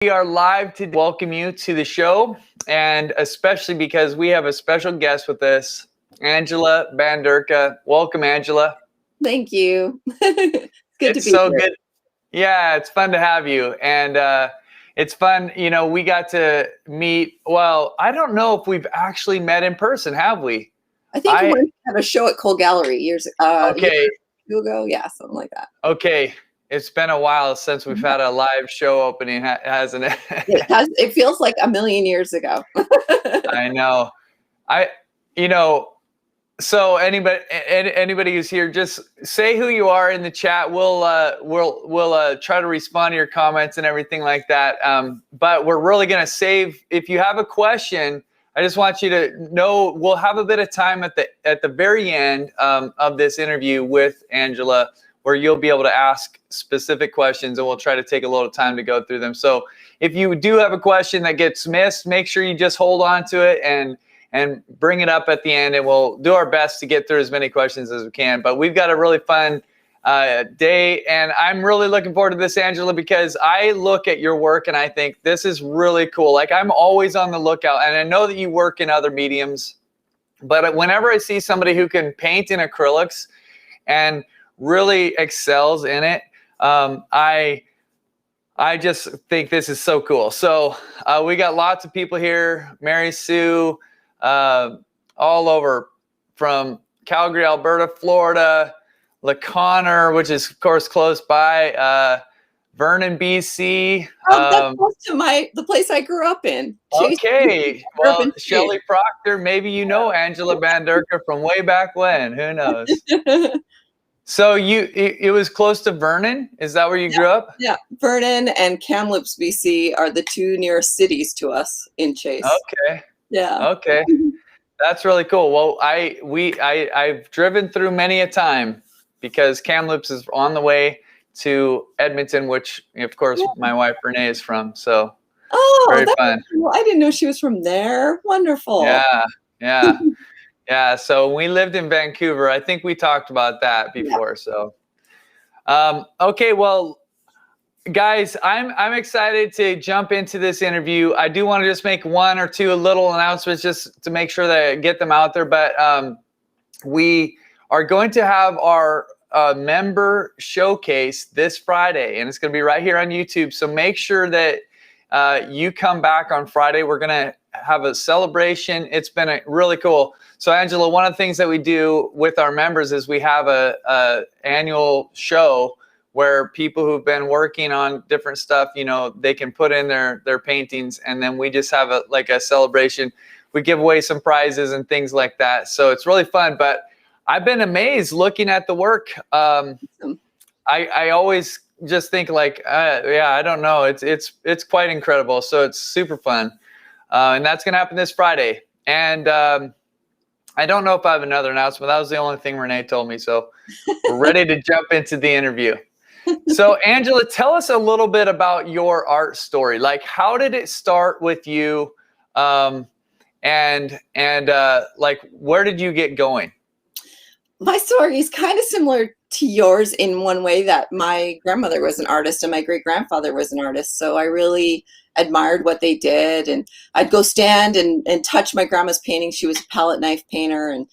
We are live to welcome you to the show, and especially because we have a special guest with us, Angela Bandurka. Welcome, Angela. Thank you. It's good to be so here. good. Yeah, it's fun to have you, and it's fun. You know, we got to meet. Well, I don't know if we've actually met in person, have we? I think we went to have a show at Cole Gallery years ago. Yeah, something like that. Okay. It's been a while since we've had a live show opening, hasn't it? It feels like a million years ago. I know. So anybody who's here, just say who you are in the chat. We'll try to respond to your comments and everything like that. But we're really gonna save. If you have a question, I just want you to know we'll have a bit of time at the very end of this interview with Angela, where you'll be able to ask specific questions, and we'll try to take a little time to go through them. So if you do have a question that gets missed, make sure you just hold on to it and bring it up at the end, and we'll do our best to get through as many questions as we can. But we've got a really fun day, and I'm really looking forward to this, Angela, because I look at your work and I think this is really cool. Like, I'm always on the lookout, and I know that you work in other mediums, but whenever I see somebody who can paint in acrylics and really excels in it, I just think this is so cool. So we got lots of people here, Mary Sue, all over from Calgary, Alberta, Florida, La Conner, which is of course close by, Vernon, BC. That's close to the place I grew up in. Okay, well, Shelley Proctor, maybe you know Angela Bandurka from way back when, who knows? So it was close to Vernon? Is that where you grew up? Yeah, Vernon and Kamloops, BC are the two nearest cities to us in Chase. Okay. Yeah. Okay. That's really cool. Well, I've driven through many a time because Kamloops is on the way to Edmonton, which of course my wife Renee is from. So very fun. Cool. I didn't know she was from there. Wonderful. Yeah. Yeah, so we lived in Vancouver. I think we talked about that before. So, okay, well, guys, I'm excited to jump into this interview. I do want to just make one or two little announcements just to make sure that I get them out there. But we are going to have our member showcase this Friday, and it's going to be right here on YouTube. So make sure that you come back on Friday. We're going to have a celebration. It's been really cool. So Angela, one of the things that we do with our members is we have a annual show where people who've been working on different stuff, you know, they can put in their paintings, and then we just have a celebration. We give away some prizes and things like that. So it's really fun. But I've been amazed looking at the work. I always just think like, I don't know. It's quite incredible. So it's super fun. And that's going to happen this Friday. And I don't know if I have another announcement. That was the only thing Renee told me. So we're ready to jump into the interview. So Angela, tell us a little bit about your art story. Like, how did it start with you? And like, where did you get going? My story is kind of similar to yours in one way, that my grandmother was an artist and my great-grandfather was an artist. So I really admired what they did, and I'd go stand and touch my grandma's painting. She was a palette knife painter, and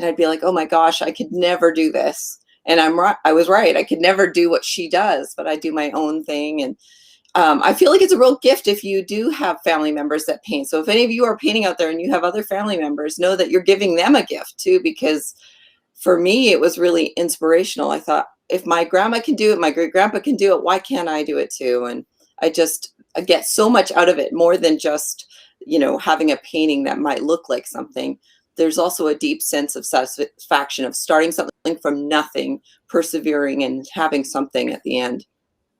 I'd be like, oh my gosh, I could never do this. And I was right. I could never do what she does, but I do my own thing. And I feel like it's a real gift if you do have family members that paint. So if any of you are painting out there and you have other family members, know that you're giving them a gift too, because for me, it was really inspirational. I thought, if my grandma can do it, my great-grandpa can do it, why can't I do it too? And I get so much out of it, more than just, you know, having a painting that might look like something. There's also a deep sense of satisfaction of starting something from nothing, persevering, and having something at the end.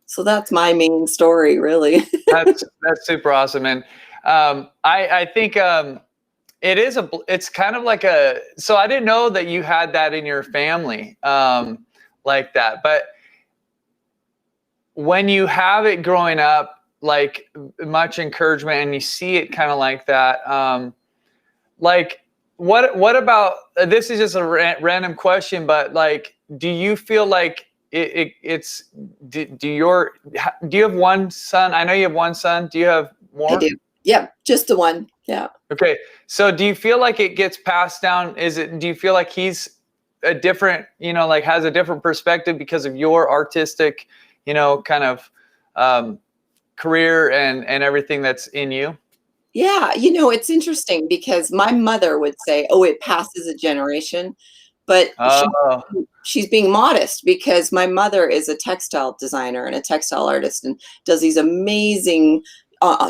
So that's my main story, really. That's super awesome. And I think it's kind of like so I didn't know that you had that in your family like that. But when you have it growing up, like much encouragement, and you see it kind of like that, like what about, this is just a random question, but like, do you feel like it's do you have one son? I know you have one son. Do you have more? I do. Yeah, just the one. Yeah. Okay. So do you feel like it gets passed down? Do you feel like he's a different, like has a different perspective because of your artistic, kind of career and everything that's in you? Yeah, it's interesting because my mother would say, "Oh, it passes a generation," but Oh, she's being modest because my mother is a textile designer and a textile artist and does these amazing.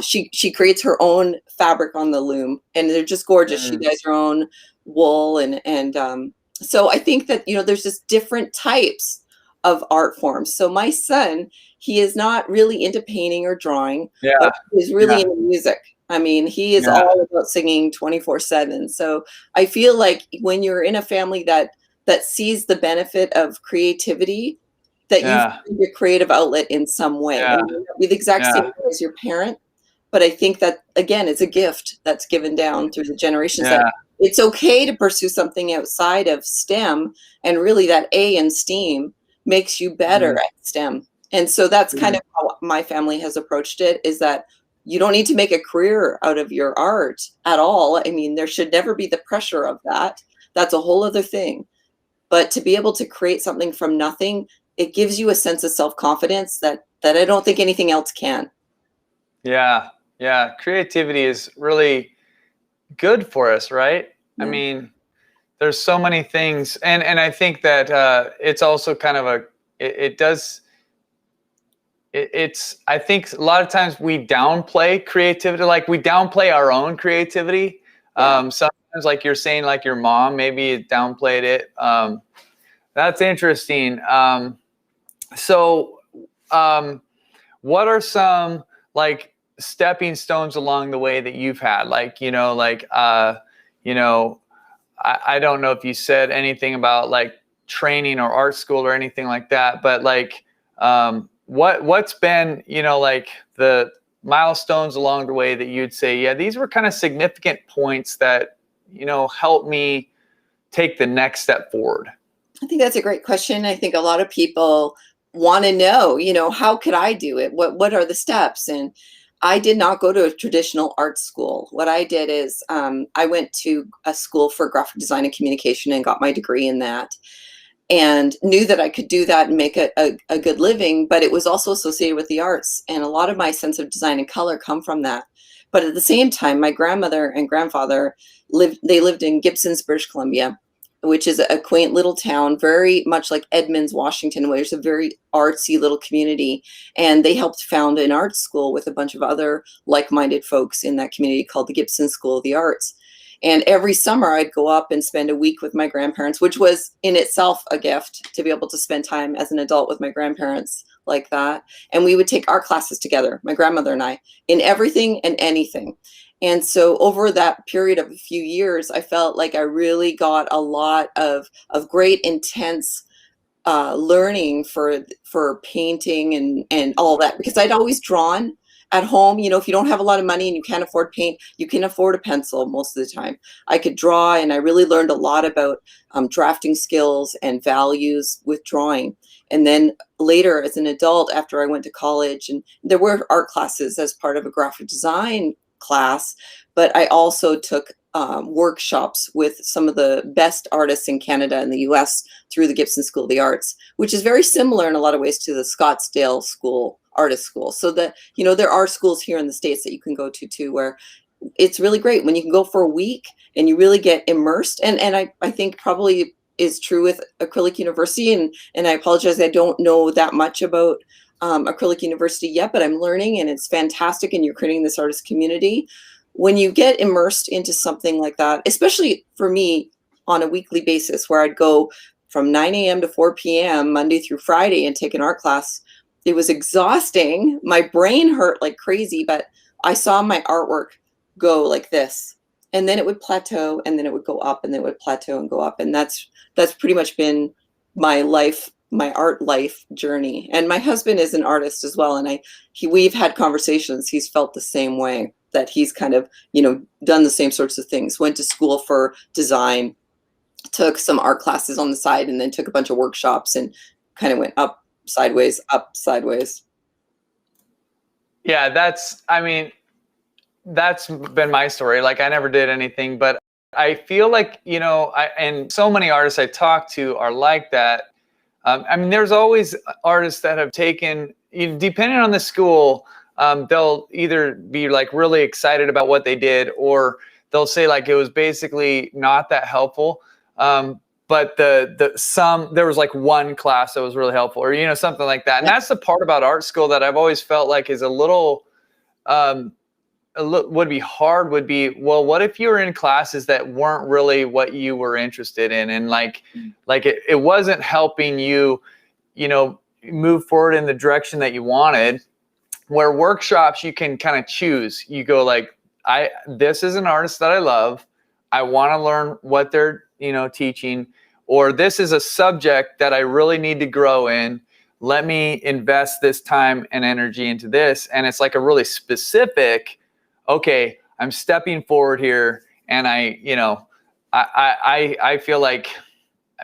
She creates her own fabric on the loom, and they're just gorgeous. She mm, does her own wool, and so I think that there's just different types of art forms. So my son, he is not really into painting or drawing, yeah, but he's really yeah, into music. I mean, he is yeah, all about singing 24/7. So I feel like when you're in a family that sees the benefit of creativity, that you yeah, find your creative outlet in some way. yeah, And may not be the exact same yeah, way as your parent, but I think that again, it's a gift that's given down through the generations that yeah, it's okay to pursue something outside of STEM, and really that A in STEAM makes you better mm, at STEM. And so that's kind mm, of how my family has approached it, is that you don't need to make a career out of your art at all. I mean, there should never be the pressure of that. That's a whole other thing. But to be able to create something from nothing, it gives you a sense of self-confidence that I don't think anything else can. yeah, yeah. Creativity is really good for us, right? I Yeah. mean, there's so many things, and I think that it's also kind of it does it's I think a lot of times we downplay creativity, like we downplay our own creativity. Yeah. Sometimes, like you're saying, like your mom maybe downplayed it. That's interesting. So what are some like stepping stones along the way that you've had, like you know I don't know if you said anything about like training or art school or anything like that, but like what's been, like the milestones along the way that you'd say, yeah, these were kind of significant points that, helped me take the next step forward? I think that's a great question. I think a lot of people want to know, how could I do it? What are the steps? And I did not go to a traditional art school. What I did is I went to a school for graphic design and communication and got my degree in that, and knew that I could do that and make a good living, but it was also associated with the arts. And a lot of my sense of design and color come from that. But at the same time, my grandmother and grandfather lived in Gibsons, British Columbia, which is a quaint little town, very much like Edmonds, Washington, where it's a very artsy little community. And they helped found an art school with a bunch of other like-minded folks in that community called the Gibson School of the Arts. And every summer I'd go up and spend a week with my grandparents, which was in itself a gift to be able to spend time as an adult with my grandparents like that. And we would take art classes together, my grandmother and I, in everything and anything. And so over that period of a few years, I felt like I really got a lot of great, intense learning for painting and all that, because I'd always drawn at home. If you don't have a lot of money and you can't afford paint, you can afford a pencil most of the time. I could draw, and I really learned a lot about drafting skills and values with drawing. And then later as an adult, after I went to college, and there were art classes as part of a graphic design class, but I also took workshops with some of the best artists in Canada and the US through the Gibson School of the Arts, which is very similar in a lot of ways to the Scottsdale School, Artist School. So that, there are schools here in the States that you can go to too, where it's really great when you can go for a week and you really get immersed. And I think probably is true with Acrylic University. And I apologize, I don't know that much about Acrylic University yet, but I'm learning, and it's fantastic. And you're creating this artist community. When you get immersed into something like that, especially for me on a weekly basis, where I'd go from 9 a.m. to 4 p.m. Monday through Friday and take an art class, it was exhausting. My brain hurt like crazy, but I saw my artwork go like this, and then it would plateau, and then it would go up, and then it would plateau and go up. And that's pretty much been my life, my art life journey. And my husband is an artist as well, and we've had conversations. He's felt the same way, that he's kind of done the same sorts of things. Went to school for design, took some art classes on the side, and then took a bunch of workshops, and kind of went up, sideways, up, sideways. Yeah, that's been my story. Like I never did anything, but I feel like, and so many artists I talk to are like that. There's always artists that have taken, depending on the school, they'll either be like really excited about what they did, or they'll say like it was basically not that helpful. But there was like one class that was really helpful, or something like that. And that's the part about art school that I've always felt like is a little would be hard. Would be, well, what if you were in classes that weren't really what you were interested in, and like it wasn't helping you, move forward in the direction that you wanted. Where workshops, you can kind of choose. You go like, this is an artist that I love. I want to learn what they're, teaching, or this is a subject that I really need to grow in. Let me invest this time and energy into this. And it's like a really specific, okay, I'm stepping forward here. And I feel like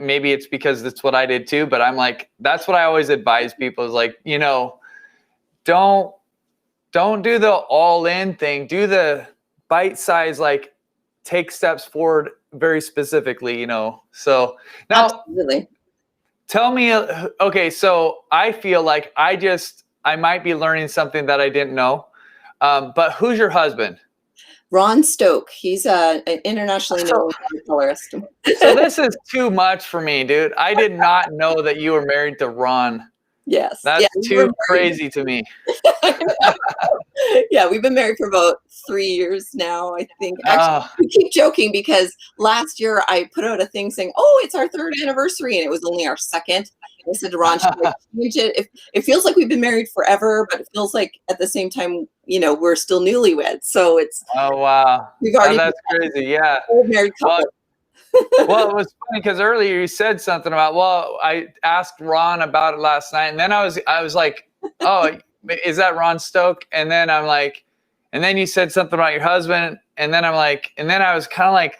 maybe it's because that's what I did too, but I'm like, that's what I always advise people is like, don't do the all in thing. Do the bite size, like take steps forward very specifically, So now Absolutely. Tell me, okay, so I feel like I might be learning something that I didn't know. But who's your husband? Ron Stoke. He's an internationally known watercolorist. So this is too much for me, dude. I did not know that you were married to Ron. Yes. That's too crazy to me. Yeah, we've been married for about 3 years now, I think. Actually, we keep joking because last year I put out a thing saying, "Oh, it's our 3rd anniversary," and it was only our 2nd. I said to Ron, change it. It feels like we've been married forever, but it feels like at the same time, we're still newlyweds. So it's wow, we've already that's crazy. Yeah, married couple. Well, it was funny because earlier you said something about, well, I asked Ron about it last night, and then I was like, oh, is that Ron Stoke? And then I'm like, and then you said something about your husband, and then I'm like, and then I was kind of like,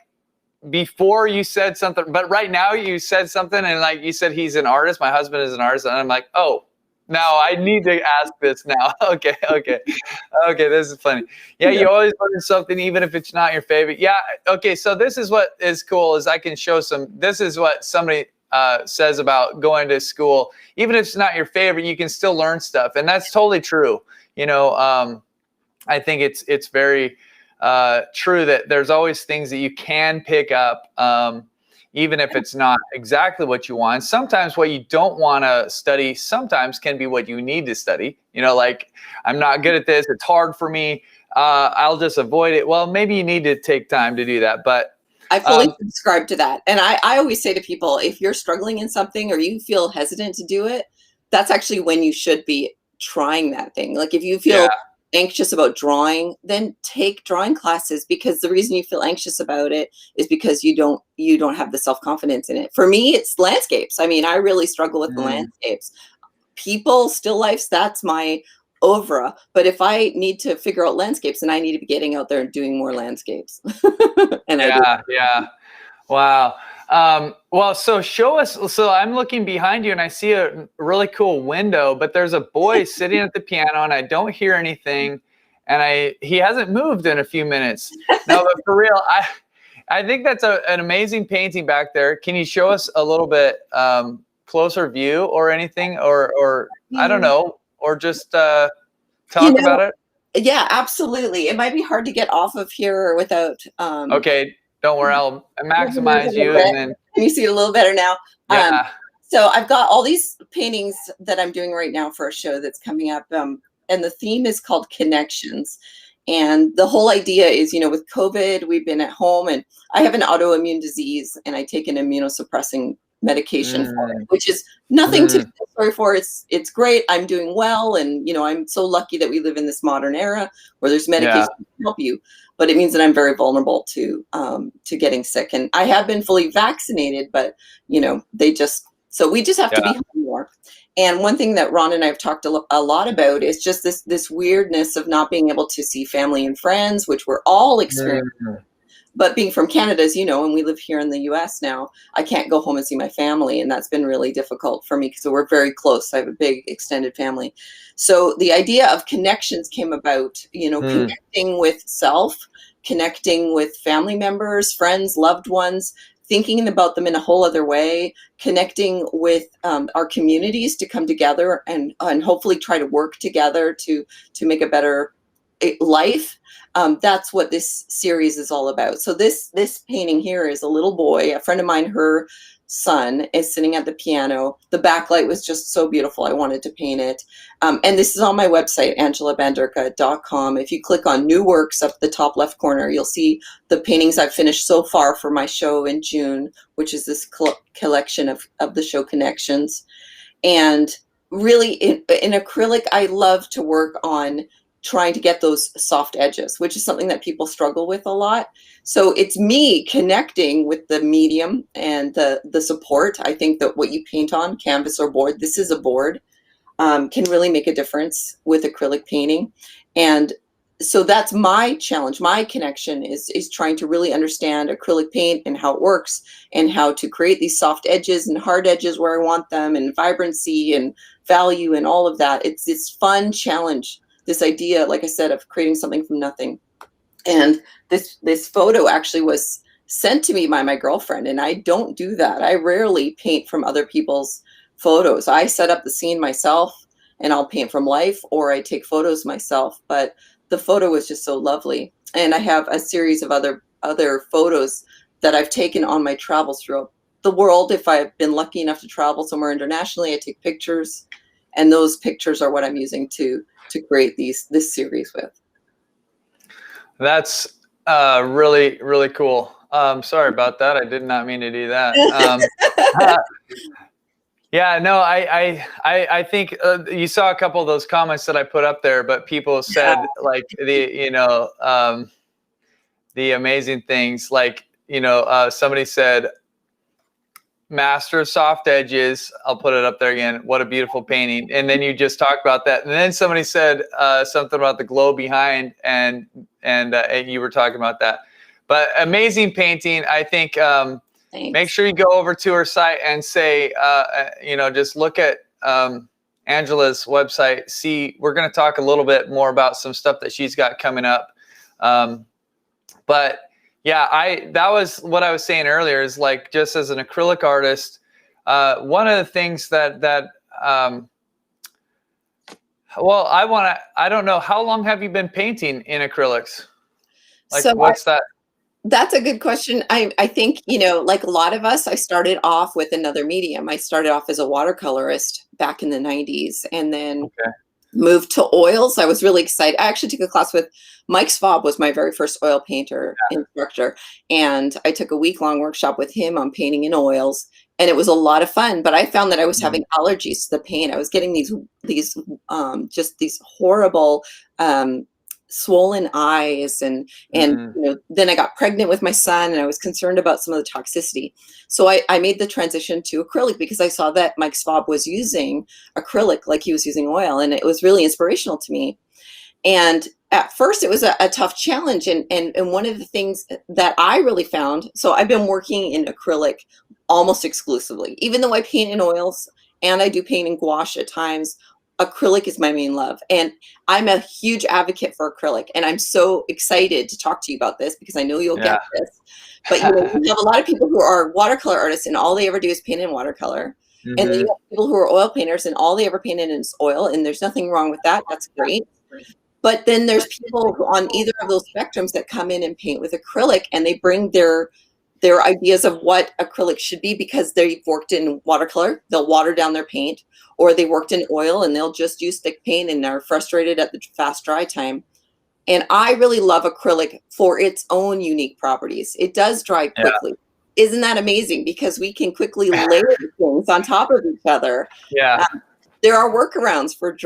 before you said something, but right now you said something, and like you said he's an artist, my husband is an artist, and I'm like, oh, now I need to ask this now. Okay, this is funny. Yeah, you always learn something, even if it's not your favorite. Yeah, okay, so this is what is cool, is I can show this is what somebody says about going to school. Even if it's not your favorite, you can still learn stuff, and that's totally true. I think it's very true that there's always things that you can pick up, even if it's not exactly what you want. Sometimes what you don't want to study sometimes can be what you need to study. Like, I'm not good at this, it's hard for me, I'll just avoid it. Well, maybe you need to take time to do that, but I fully subscribe to that. And I always say to people, if you're struggling in something or you feel hesitant to do it, that's actually when you should be trying that thing. Like if you feel anxious about drawing, then take drawing classes, because the reason you feel anxious about it is because you don't have the self-confidence in it. For me, it's landscapes. I mean, I really struggle with the landscapes. People, still lifes, that's my oeuvre. But if I need to figure out landscapes, then I need to be getting out there and doing more landscapes. And yeah. Wow. Well, so show us. So I'm looking behind you and I see a really cool window, but there's a boy sitting at the piano and I don't hear anything. And he hasn't moved in a few minutes. No, but for real, I think that's an amazing painting back there. Can you show us a little bit closer view or anything, or I don't know, or just talk about it? Yeah, absolutely. It might be hard to get off of here without. Okay. Don't worry, I'll maximize you, and then can you see it a little better now? Yeah. So I've got all these paintings that I'm doing right now for a show that's coming up, and the theme is called Connections. And the whole idea is, with COVID, we've been at home, and I have an autoimmune disease, and I take an immunosuppressing medication for it, which is nothing to feel sorry for. It's great. I'm doing well, and I'm so lucky that we live in this modern era where there's medication to help you. But it means that I'm very vulnerable to getting sick. And I have been fully vaccinated, but we just have to be home more. And one thing that Ron and I have talked a lot about is just this weirdness of not being able to see family and friends, which we're all experiencing. But being from Canada, as you know, and we live here in the US now, I can't go home and see my family. And that's been really difficult for me because we're very close. I have a big extended family. So the idea of connections came about, connecting with self, connecting with family members, friends, loved ones, thinking about them in a whole other way, connecting with our communities to come together and hopefully try to work together to make a better life. That's what this series is all about. So this painting here is a little boy, a friend of mine, her son is sitting at the piano. The backlight was just so beautiful. I wanted to paint it. And this is on my website, angelabandurka.com. If you click on new works up the top left corner, you'll see the paintings I've finished so far for my show in June, which is this collection of the show Connections. And really in acrylic, I love to work on trying to get those soft edges, which is something that people struggle with a lot. So it's me connecting with the medium and the support. I think that what you paint on, canvas or board, this is a board, can really make a difference with acrylic painting. And so that's my challenge. My connection is trying to really understand acrylic paint and how it works and how to create these soft edges and hard edges where I want them, and vibrancy and value and all of that. It's this fun challenge, this idea, like I said, of creating something from nothing. And this photo actually was sent to me by my girlfriend, and I don't do that. I rarely paint from other people's photos. I set up the scene myself, and I'll paint from life, or I take photos myself. But the photo was just so lovely. And I have a series of other photos that I've taken on my travels throughout the world. If I've been lucky enough to travel somewhere internationally, I take pictures, and those pictures are what I'm using to create this series with. That's really, really cool. Sorry about that. I did not mean to do that. Yeah, no, I think you saw a couple of those comments that I put up there, but people said like the amazing things, like, somebody said, master of soft edges. I'll put it up there again. What a beautiful painting. And then you just talked about that. And then somebody said something about the glow behind, and you were talking about that. But amazing painting. I think make sure you go over to her site and say, just look at Angela's website. See, we're going to talk a little bit more about some stuff that she's got coming up. But yeah, that was what I was saying earlier, is like, just as an acrylic artist, one of the things that I don't know, how long have you been painting in acrylics? Like, so what's that? That's a good question. I think, like a lot of us, I started off with another medium. I started off as a watercolorist back in the 90s, and then moved to oils. I was really excited. I actually took a class with Mike Schwab, was my very first oil painter instructor. And I took a week-long workshop with him on painting in oils. And it was a lot of fun, but I found that I was having allergies to the paint. I was getting these horrible, swollen eyes, and then I got pregnant with my son, and I was concerned about some of the toxicity. So I made the transition to acrylic because I saw that Mike Schwab was using acrylic like he was using oil, and it was really inspirational to me. And at first it was a tough challenge, and one of the things that I really found, so I've been working in acrylic almost exclusively, even though I paint in oils and I do paint in gouache at times. Acrylic is my main love, and I'm a huge advocate for acrylic, and I'm so excited to talk to you about this because I know you'll get this. But you have a lot of people who are watercolor artists, and all they ever do is paint in watercolor. And then you have people who are oil painters, and all they ever paint in is oil, and there's nothing wrong with that. That's great. But then there's people who, on either of those spectrums, that come in and paint with acrylic, and they bring their ideas of what acrylic should be because they've worked in watercolor. They'll water down their paint, or they worked in oil and they'll just use thick paint and are frustrated at the fast dry time. And I really love acrylic for its own unique properties. It does dry quickly. Isn't that amazing? Because we can quickly layer things on top of each other. There are workarounds for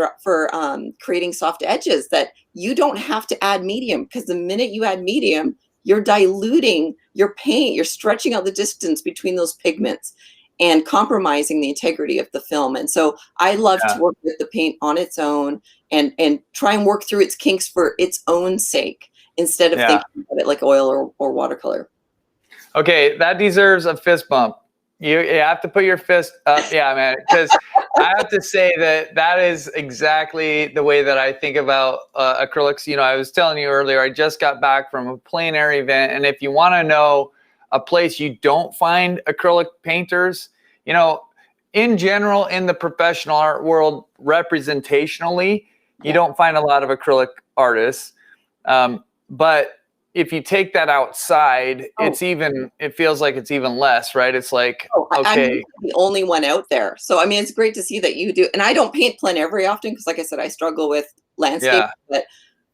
creating soft edges that you don't have to add medium, because the minute you add medium, you're diluting your paint. You're stretching out the distance between those pigments and compromising the integrity of the film. And so I love to work with the paint on its own and try and work through its kinks for its own sake. instead of Yeah. thinking of it like oil or watercolor. Okay, that deserves a fist bump. You have to put your fist up, yeah, man. Because I have to say that is exactly the way that I think about acrylics. You know, I was telling you earlier, I just got back from a plein air event, and if you want to know a place you don't find acrylic painters, you know, in general, in the professional art world, representationally, you don't find a lot of acrylic artists, but if you take that outside, it feels like it's even less, right? It's like, I'm the only one out there. So, I mean, it's great to see that you do. And I don't paint plein air very often because, like I said, I struggle with landscape. Yeah. But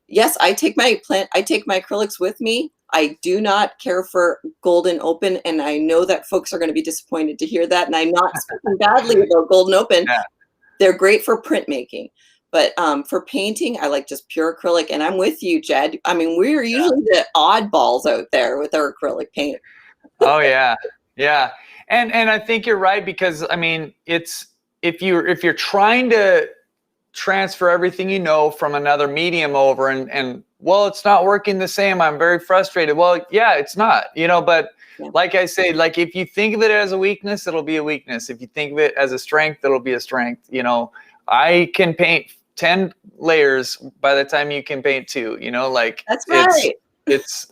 yes, I take my acrylics with me. I do not care for golden open, and I know that folks are going to be disappointed to hear that. And I'm not speaking badly about golden open. Yeah. They're great for printmaking. But for painting, I like just pure acrylic. And I'm with you, Jed. I mean, we're usually the oddballs out there with our acrylic paint. Oh yeah, yeah. And I think you're right, because I mean, it's if you're trying to transfer everything you know from another medium over, and well, it's not working the same, I'm very frustrated. Well, yeah, it's not, you know, but like I say, like if you think of it as a weakness, it'll be a weakness. If you think of it as a strength, it'll be a strength. You know, I can paint 10 layers by the time you can paint 2, you know, like that's right. It's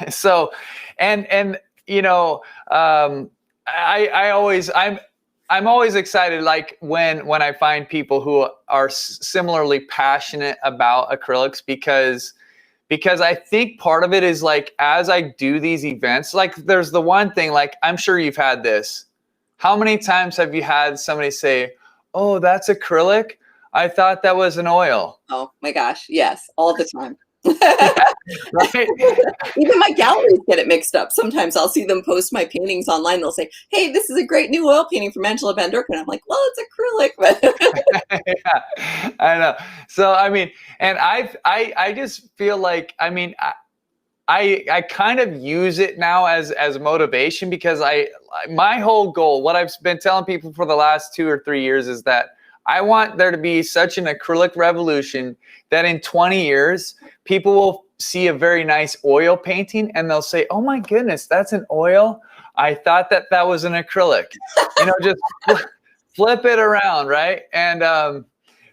so, and you know, I'm always excited, like when I find people who are similarly passionate about acrylics, because I think part of it is like, as I do these events, like there's the one thing, like I'm sure you've had this. How many times have you had somebody say, "Oh, that's acrylic? I thought that was an oil." Oh my gosh, yes, all the time. Right? Even my galleries get it mixed up. Sometimes I'll see them post my paintings online. They'll say, "Hey, this is a great new oil painting from Angela Bandurka," and I'm like, "Well, it's acrylic." Yeah, I know. So I mean, and I just feel like, I mean, I kind of use it now as motivation, because my whole goal, what I've been telling people for the last 2 or 3 years, is that I want there to be such an acrylic revolution that in 20 years, people will see a very nice oil painting and they'll say, "Oh my goodness, that's an oil. I thought that was an acrylic." You know, just flip it around, right? And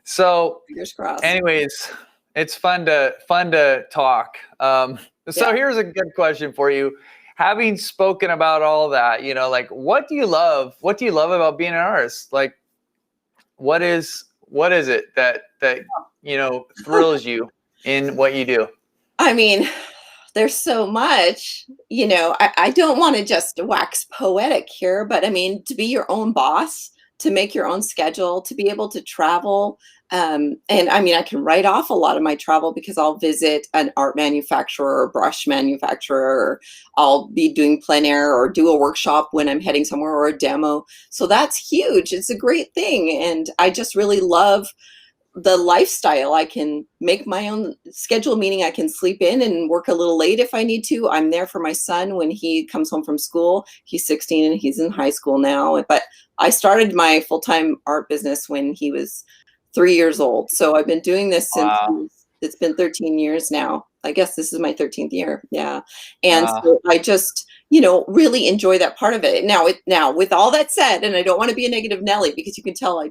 so, Fingers crossed. anyways, it's fun to talk. So here's a good question for you. Having spoken about all that, you know, like, what do you love? What do you love about being an artist? Like, what is it that you know thrills you in what you do? I mean, there's so much, you know, I don't want to just wax poetic here, but I mean, to be your own boss, to make your own schedule, to be able to travel. And I mean, I can write off a lot of my travel because I'll visit an art manufacturer or brush manufacturer, or I'll be doing plein air or do a workshop when I'm heading somewhere, or a demo. So that's huge. It's a great thing. And I just really love the lifestyle. I can make my own schedule, meaning I can sleep in and work a little late if I need to. I'm there for my son when he comes home from school. He's 16 and he's in high school now. But I started my full-time art business when he was 3 years old. So I've been doing this since it's been 13 years now. I guess this is my 13th year. Yeah. And so I just, you know, really enjoy that part of it. Now, with all that said, and I don't want to be a negative Nelly, because you can tell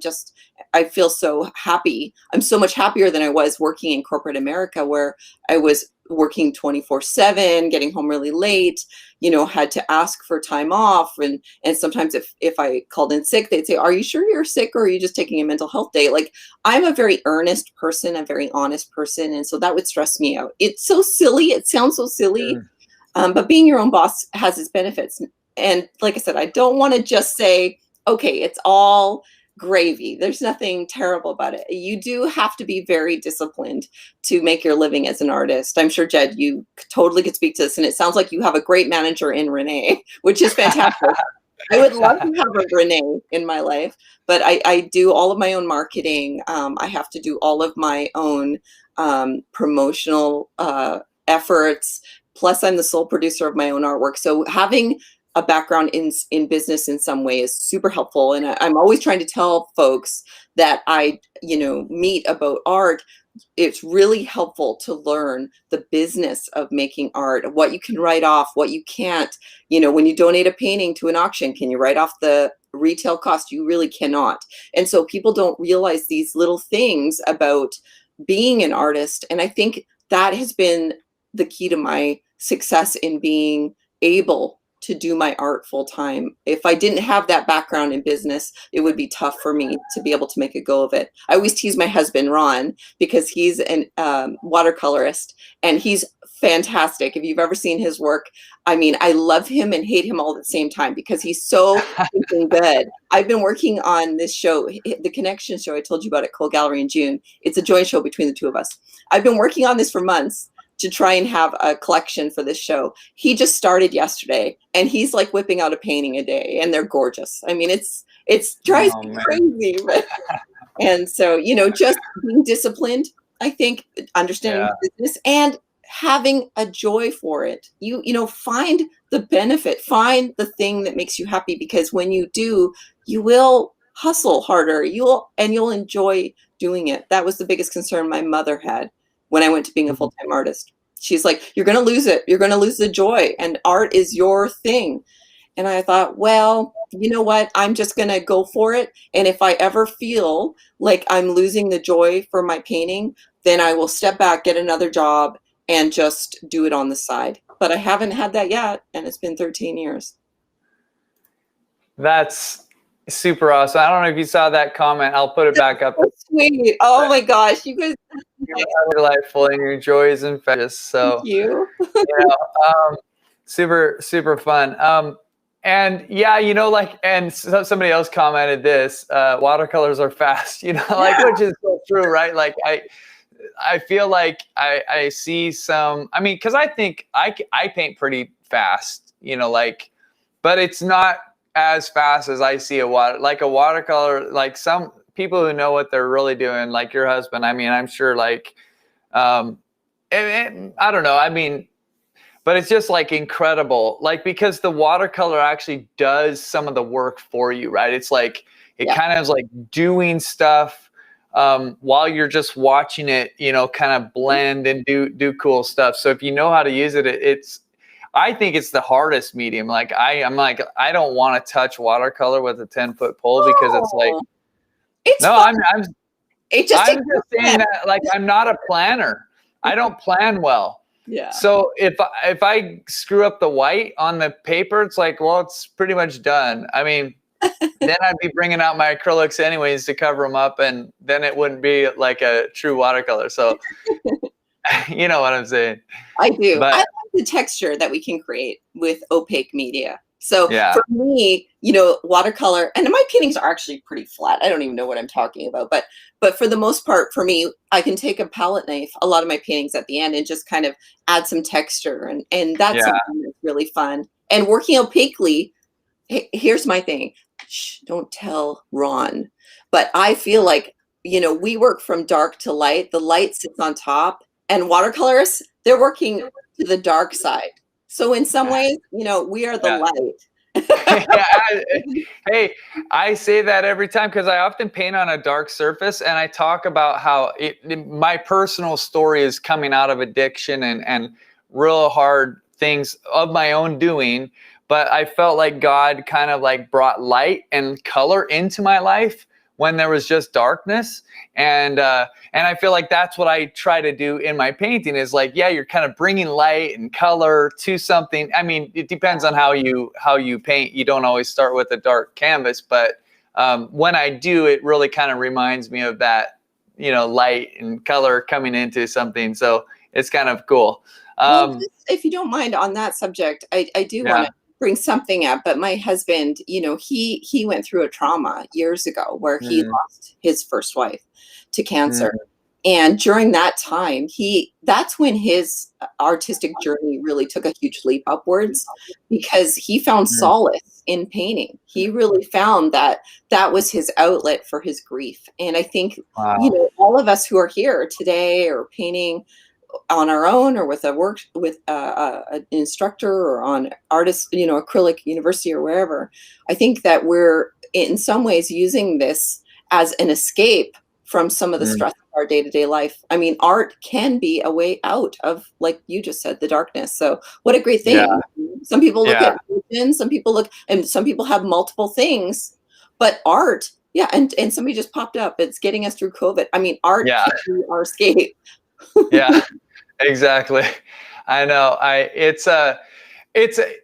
I feel so happy. I'm so much happier than I was working in corporate America, where I was working 24/7, getting home really late, you know, had to ask for time off. And sometimes if I called in sick, they'd say, "Are you sure you're sick, or are you just taking a mental health day?" Like, I'm a very earnest person, a very honest person. And so that would stress me out. It's so silly. It sounds so silly. But being your own boss has its benefits. And like I said, I don't want to just say, okay, it's all gravy. There's nothing terrible about it. You do have to be very disciplined to make your living as an artist. I'm sure, Jed, you totally could speak to this. And it sounds like you have a great manager in Renee, which is fantastic. I would love to have a Renee in my life, but I do all of my own marketing. I have to do all of my own promotional efforts. Plus, I'm the sole producer of my own artwork. So having a background in business in some way is super helpful. And I'm always trying to tell folks that I, meet about art, it's really helpful to learn the business of making art, what you can write off, what you can't. When you donate a painting to an auction, can you write off the retail cost? You really cannot. And so people don't realize these little things about being an artist. And I think that has been the key to my success in being able to do my art full time. If I didn't have that background in business, it would be tough for me to be able to make a go of it. I always tease my husband, Ron, because he's an watercolorist, and he's fantastic. If you've ever seen his work, I mean, I love him and hate him all at the same time because he's so good. I've been working on this show, the Connection show I told you about at Cole Gallery in June. It's a joint show between the two of us. I've been working on this for months to try and have a collection for this show. He just started yesterday, and he's like whipping out a painting a day, and they're gorgeous. I mean, it's drives me crazy. But, and so, just being disciplined, I think, understanding business and having a joy for it. Find the benefit, find the thing that makes you happy, because when you do, you will hustle harder. You'll enjoy doing it. That was the biggest concern my mother had when I went to being a full-time artist. She's like, you're going to lose it. You're going to lose the joy, and art is your thing. And I thought, well, you know what? I'm just going to go for it. And if I ever feel like I'm losing the joy for my painting, then I will step back, get another job, and just do it on the side. But I haven't had that yet, and it's been 13 years. That's super awesome. I don't know if you saw that comment. I'll put it back up. So sweet. Oh my gosh, you guys. You're delightful, and your joy is infectious. So thank you. Super, super fun. And yeah, and somebody else commented this, watercolors are fast, which is so true, right? Like I feel like I see some, cause I think I paint pretty fast, but it's not as fast as I see a watercolor, like some people who know what they're really doing, like your husband. I'm sure I don't know. But it's just like incredible, because the watercolor actually does some of the work for you, right? It's like, it kind of is like doing stuff while you're just watching it, kind of blend and do cool stuff. So if you know how to use it, I think it's the hardest medium. I don't want to touch watercolor with a 10-foot pole because it's like, I'm just saying that, I'm not a planner. I don't plan well. Yeah. So if I screw up the white on the paper, it's like, well, it's pretty much done. Then I'd be bringing out my acrylics anyways to cover them up, and then it wouldn't be like a true watercolor. So you know what I'm saying? I do. I like the texture that we can create with opaque media. So for me, watercolor, and my paintings are actually pretty flat. I don't even know what I'm talking about, but for the most part, for me, I can take a palette knife, a lot of my paintings at the end, and just kind of add some texture. And that's something that's really fun. And working opaquely, here's my thing. Shh, don't tell Ron. But I feel like, we work from dark to light. The light sits on top, and watercolorists, they're working to the dark side. So in some ways, we are the light. Hey, I say that every time because I often paint on a dark surface, and I talk about how my personal story is coming out of addiction and real hard things of my own doing. But I felt like God kind of brought light and color into my life when there was just darkness. And I feel like that's what I try to do in my painting is you're kind of bringing light and color to something. It depends on how you paint. You don't always start with a dark canvas, but when I do, it really kind of reminds me of that, light and color coming into something. So it's kind of cool. Well, if you don't mind on that subject, I do want to bring something up, but my husband, he went through a trauma years ago where he lost his first wife to cancer. And during that time, that's when his artistic journey really took a huge leap upwards, because he found solace in painting. He really found that was his outlet for his grief. And I think, all of us who are here today or painting, on our own or with a work with an instructor or on artist, acrylic university or wherever, I think that we're in some ways using this as an escape from some of the Mm. stress of our day-to-day life. I mean, art can be a way out of, like you just said, the darkness. So what a great Yeah. thing. Some people look Yeah. at religion, some people look, and some people have multiple things, but art, yeah, and somebody just popped up. It's getting us through COVID. I mean, art Yeah. can be our escape. Yeah. Exactly. I know.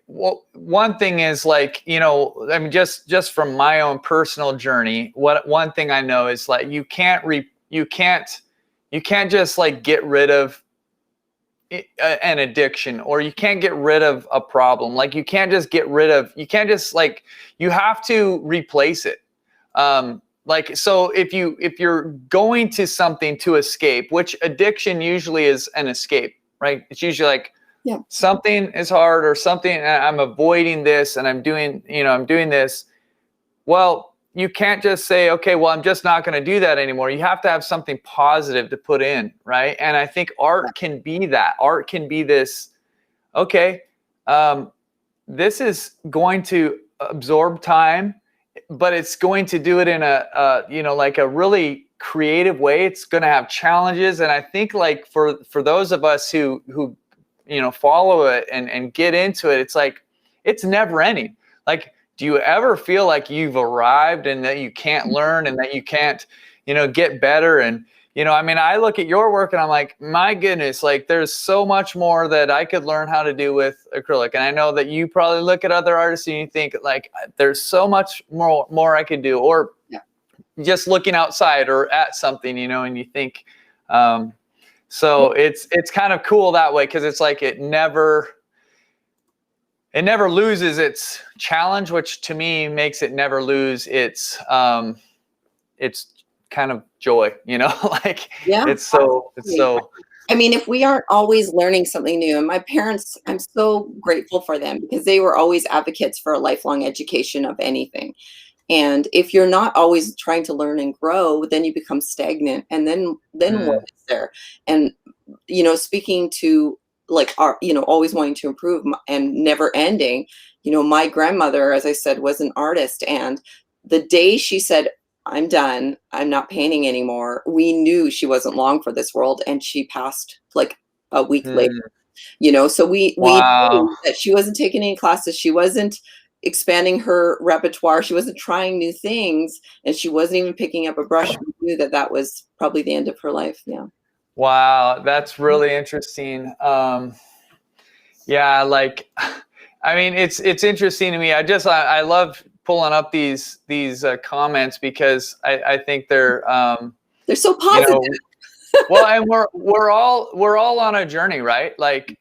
Well, one thing is like, I mean, just from my own personal journey, one thing I know is like, you can't just like get rid of an addiction, or you can't get rid of a problem. Like you can't just like, you have to replace it. Like, so if you're going to something to escape, which addiction usually is an escape, right? It's usually like, Yeah. something is hard or something, and I'm avoiding this and I'm doing this. Well, you can't just say, okay, well, I'm just not going to do that anymore. You have to have something positive to put in, right? And I think art can be that. Art can be this, okay, this is going to absorb time, but it's going to do it in like a really creative way. It's going to have challenges. And I think like for those of us who follow it and get into it, it's like, it's never ending. Like, do you ever feel like you've arrived and that you can't learn and that you can't, get better? And, I mean, I look at your work and I'm like, my goodness, like there's so much more that I could learn how to do with acrylic. And I know that you probably look at other artists and you think like, there's so much more I could do, or just looking outside or at something, and you think, so it's kind of cool that way, because it's like it never loses its challenge, which to me makes it never lose its kind of joy, like it's so. I mean, if we aren't always learning something new, and my parents, I'm so grateful for them because they were always advocates for a lifelong education of anything. And if you're not always trying to learn and grow, then you become stagnant. And then what is there? And, speaking to like our, always wanting to improve and never ending, my grandmother, as I said, was an artist. And the day she said, I'm done, I'm not painting anymore, we knew she wasn't long for this world. And she passed like a week later, so we knew that she wasn't taking any classes. She wasn't expanding her repertoire. She wasn't trying new things, and she wasn't even picking up a brush. We knew that was probably the end of her life. Yeah. Wow, that's really interesting. Yeah, like, I mean, it's interesting to me. I love pulling up these comments because I think they're so positive. Well, and we're all on a journey, right? Like,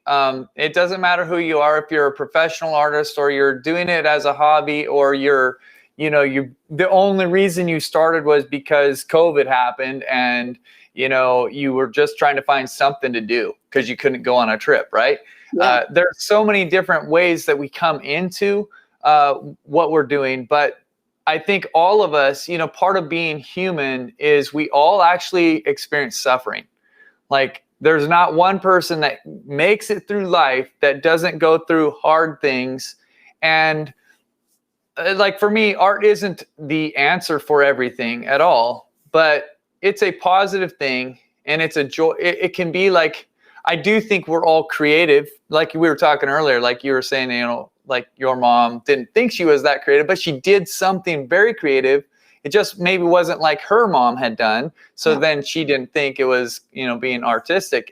it doesn't matter who you are, if you're a professional artist or you're doing it as a hobby, or the only reason you started was because COVID happened and you were just trying to find something to do because you couldn't go on a trip, right? Yeah. There's so many different ways that we come into what we're doing, but I think all of us, part of being human is we all actually experience suffering. Like, there's not one person that makes it through life that doesn't go through hard things. And like, for me, art isn't the answer for everything at all, but it's a positive thing and it's a joy. It can be like, I do think we're all creative. Like we were talking earlier, like you were saying, like your mom didn't think she was that creative, but she did something very creative. It just maybe wasn't like her mom had done. So then she didn't think it was, being artistic.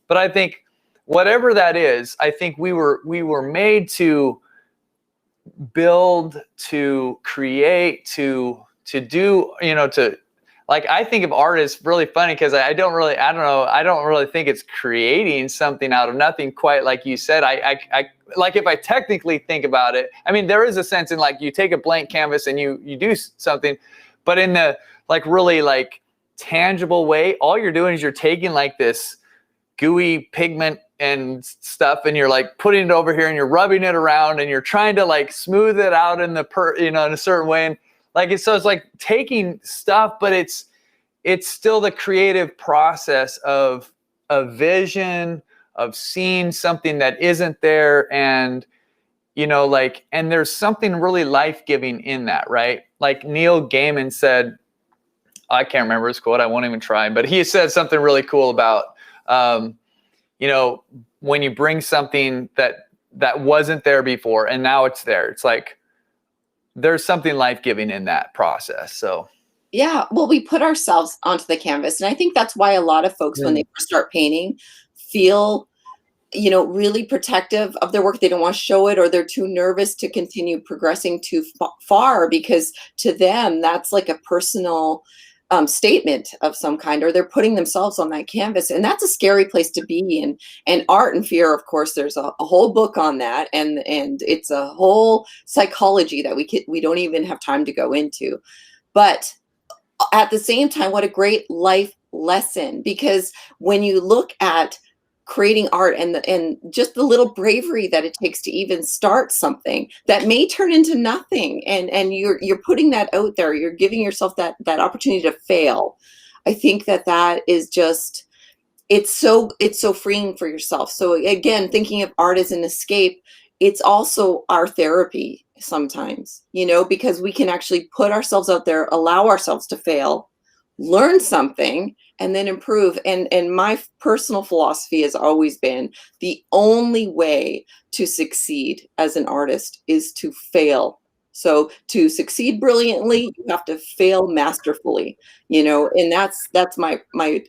But I think whatever that is, I think we were made to build, to create, to do, like, I think of art as really funny because I don't really think it's creating something out of nothing, quite like you said. I like, if I technically think about it, I mean, there is a sense in like you take a blank canvas and you do something, but in the like really like tangible way, all you're doing is you're taking like this gooey pigment and stuff and you're like putting it over here and you're rubbing it around and you're trying to like smooth it out in in a certain way. And like, so it's like taking stuff, but it's still the creative process of a vision of seeing something that isn't there, and like, and there's something really life-giving in that, right? Like Neil Gaiman said, I can't remember his quote, I won't even try, but he said something really cool about when you bring something that wasn't there before and now it's there, it's like there's something life-giving in that process. So yeah, well, we put ourselves onto the canvas, and I think that's why a lot of folks, when they first start painting, feel really protective of their work. They don't want to show it, or they're too nervous to continue progressing too far, because to them that's like a personal statement of some kind, or they're putting themselves on that canvas, and that's a scary place to be in. And art and fear, of course, there's a whole book on that, and it's a whole psychology that we don't even have time to go into. But at the same time, what a great life lesson, because when you look at creating art and just the little bravery that it takes to even start something that may turn into nothing, and you're putting that out there, you're giving yourself that opportunity to fail. I think that is just, it's so freeing for yourself. So again, thinking of art as an escape, it's also our therapy sometimes, because we can actually put ourselves out there, allow ourselves to fail, learn something, and then improve. And my personal philosophy has always been, the only way to succeed as an artist is to fail. So to succeed brilliantly, you have to fail masterfully, and that's my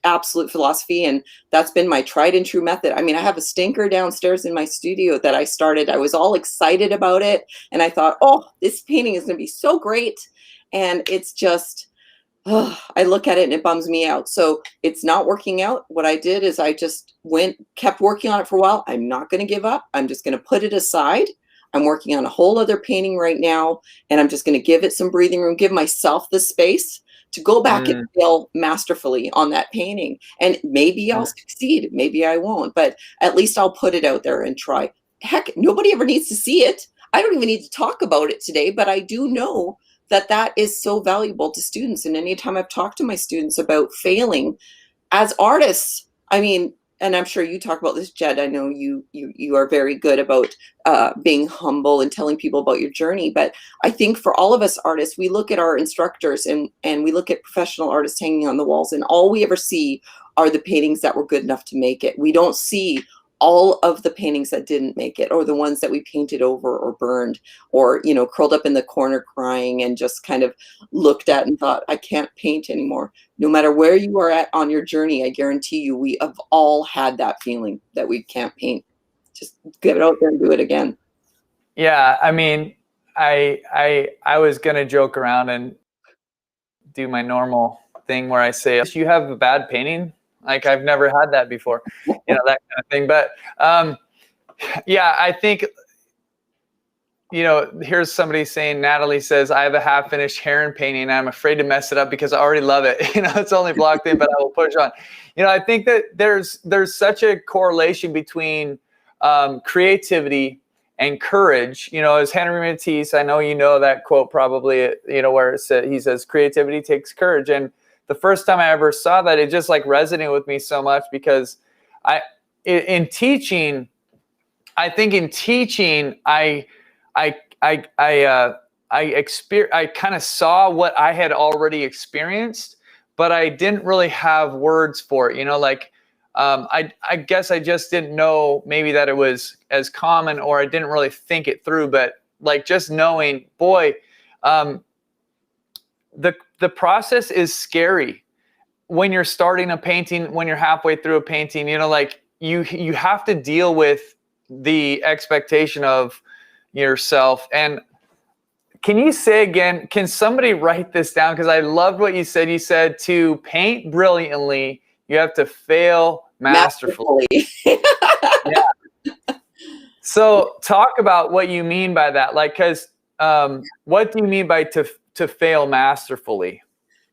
absolute philosophy. And that's been my tried and true method. I mean, I have a stinker downstairs in my studio that I started. I was all excited about it, and I thought, oh, this painting is going to be so great. And it's just, I look at it and it bums me out. So it's not working out. What I did is I just kept working on it for a while. I'm not going to give up. I'm just going to put it aside. I'm working on a whole other painting right now, and I'm just going to give it some breathing room, give myself the space to go back and fail masterfully on that painting. And maybe I'll succeed, maybe I won't, but at least I'll put it out there and try. Heck, nobody ever needs to see it. I don't even need to talk about it today, but I do know that is so valuable to students. And anytime I've talked to my students about failing as artists, I mean, and I'm sure you talk about this, Jed. I know you are very good about being humble and telling people about your journey. But I think for all of us artists, we look at our instructors and we look at professional artists hanging on the walls, and all we ever see are the paintings that were good enough to make it. We don't see all of the paintings that didn't make it, or the ones that we painted over or burned, or curled up in the corner crying and just kind of looked at and thought, I can't paint anymore. No matter where you are at on your journey, I guarantee you we have all had that feeling that we can't paint. Just get it out there and do it again. Yeah, I mean, I was gonna joke around and do my normal thing where I say, you have a bad painting? Like, I've never had that before, that kind of thing. But yeah, I think, here's somebody saying, Natalie says, I have a half-finished heron painting and I'm afraid to mess it up because I already love it. It's only blocked in, but I will push on. I think that there's such a correlation between creativity and courage. As Henry Matisse, I know that quote probably, where he says, creativity takes courage. And the first time I ever saw that, it just like resonated with me so much, because in teaching, I kind of saw what I had already experienced, but I didn't really have words for it. I guess I just didn't know maybe that it was as common, or I didn't really think it through. But like, just knowing, boy, the process is scary when you're starting a painting, when you're halfway through a painting. You have to deal with the expectation of yourself. And can you say again, can somebody write this down? Because I loved what you said. You said to paint brilliantly, you have to fail masterfully. Yeah. So talk about what you mean by that. Like, because what do you mean by to fail masterfully?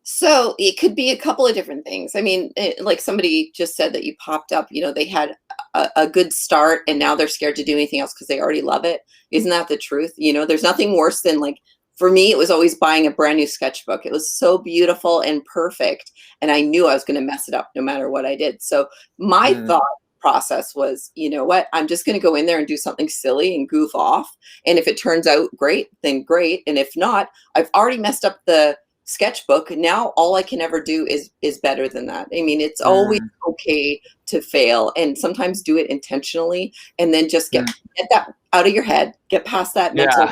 So it could be a couple of different things. I mean, like somebody just said that you popped up, they had a good start and now they're scared to do anything else because they already love it. Isn't that the truth? There's nothing worse than like for me, it was always buying a brand new sketchbook. It was so beautiful and perfect. And I knew I was going to mess it up no matter what I did. So my thought process was, you know what, I'm just going to go in there and do something silly and goof off. And if it turns out great, then great. And if not, I've already messed up the sketchbook. Now all I can ever do is better than that. I mean, it's always okay to fail, and sometimes do it intentionally, and then just get that out of your head, get past that mental,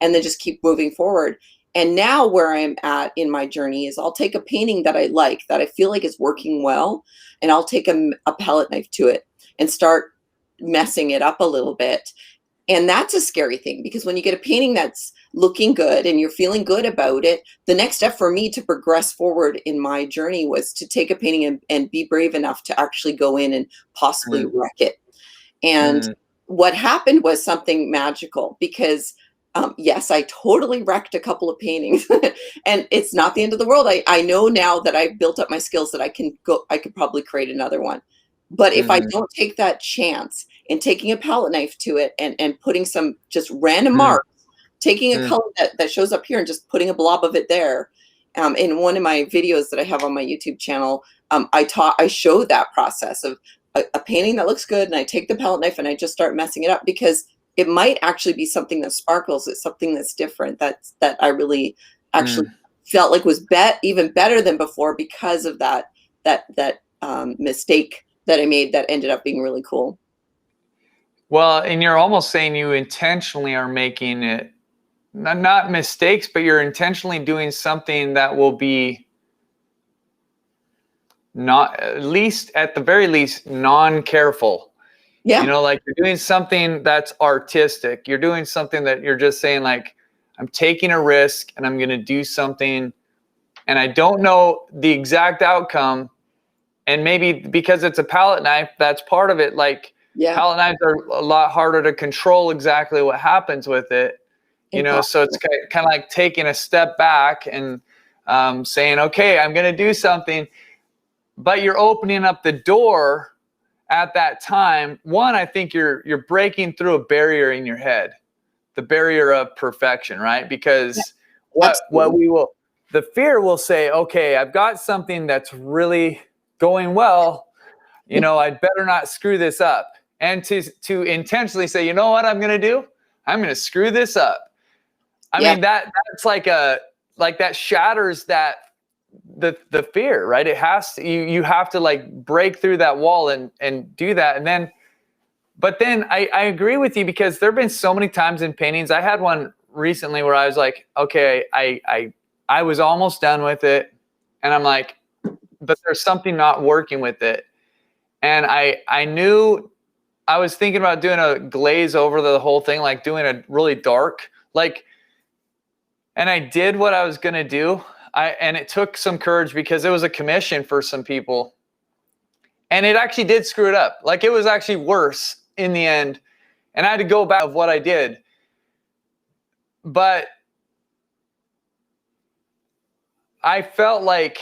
and then just keep moving forward. And now where I'm at in my journey is I'll take a painting that I like, that I feel like is working well, and I'll take a palette knife to it and start messing it up a little bit. And that's a scary thing, because when you get a painting that's looking good and you're feeling good about it, the next step for me to progress forward in my journey was to take a painting and be brave enough to actually go in and possibly wreck it. And what happened was something magical, because yes, I totally wrecked a couple of paintings and it's not the end of the world. I know now that I've built up my skills that I could probably create another one. But if I don't take that chance in taking a palette knife to it and putting some just random marks, taking a color that shows up here and just putting a blob of it there. In one of my videos that I have on my YouTube channel, I show that process of a painting that looks good, and I take the palette knife and I just start messing it up, because it might actually be something that sparkles. It's something that's different, that I really actually felt like was even better than before, because of that mistake that I made that ended up being really cool. Well, and you're almost saying you intentionally are making it not mistakes, but you're intentionally doing something that will be not, at the very least, non-careful. Yeah. You know, like you're doing something that's artistic. You're doing something that you're just saying, like, I'm taking a risk and I'm going to do something, and I don't know the exact outcome. And maybe because it's a palette knife, that's part of it. Like, palette knives are a lot harder to control exactly what happens with it. You know, so it's kind of like taking a step back and saying, okay, I'm going to do something, but you're opening up the door at that time. One, I think you're breaking through a barrier in your head, the barrier of perfection, right? Because the fear will say, okay, I've got something that's really going well, you know, I'd better not screw this up. And to intentionally say, you know what I'm going to do? I'm going to screw this up. I mean, that's like that shatters the fear, right? It has to, you have to like break through that wall and do that. And then, but then I agree with you, because there've been so many times in paintings. I had one recently where I was like, okay, I was almost done with it, and I'm like, but there's something not working with it. And I knew I was thinking about doing a glaze over the whole thing, like doing a really dark, like, and I did what I was going to do. And it took some courage, because it was a commission for some people, and it actually did screw it up. Like, it was actually worse in the end. And I had to go back of what I did. But I felt like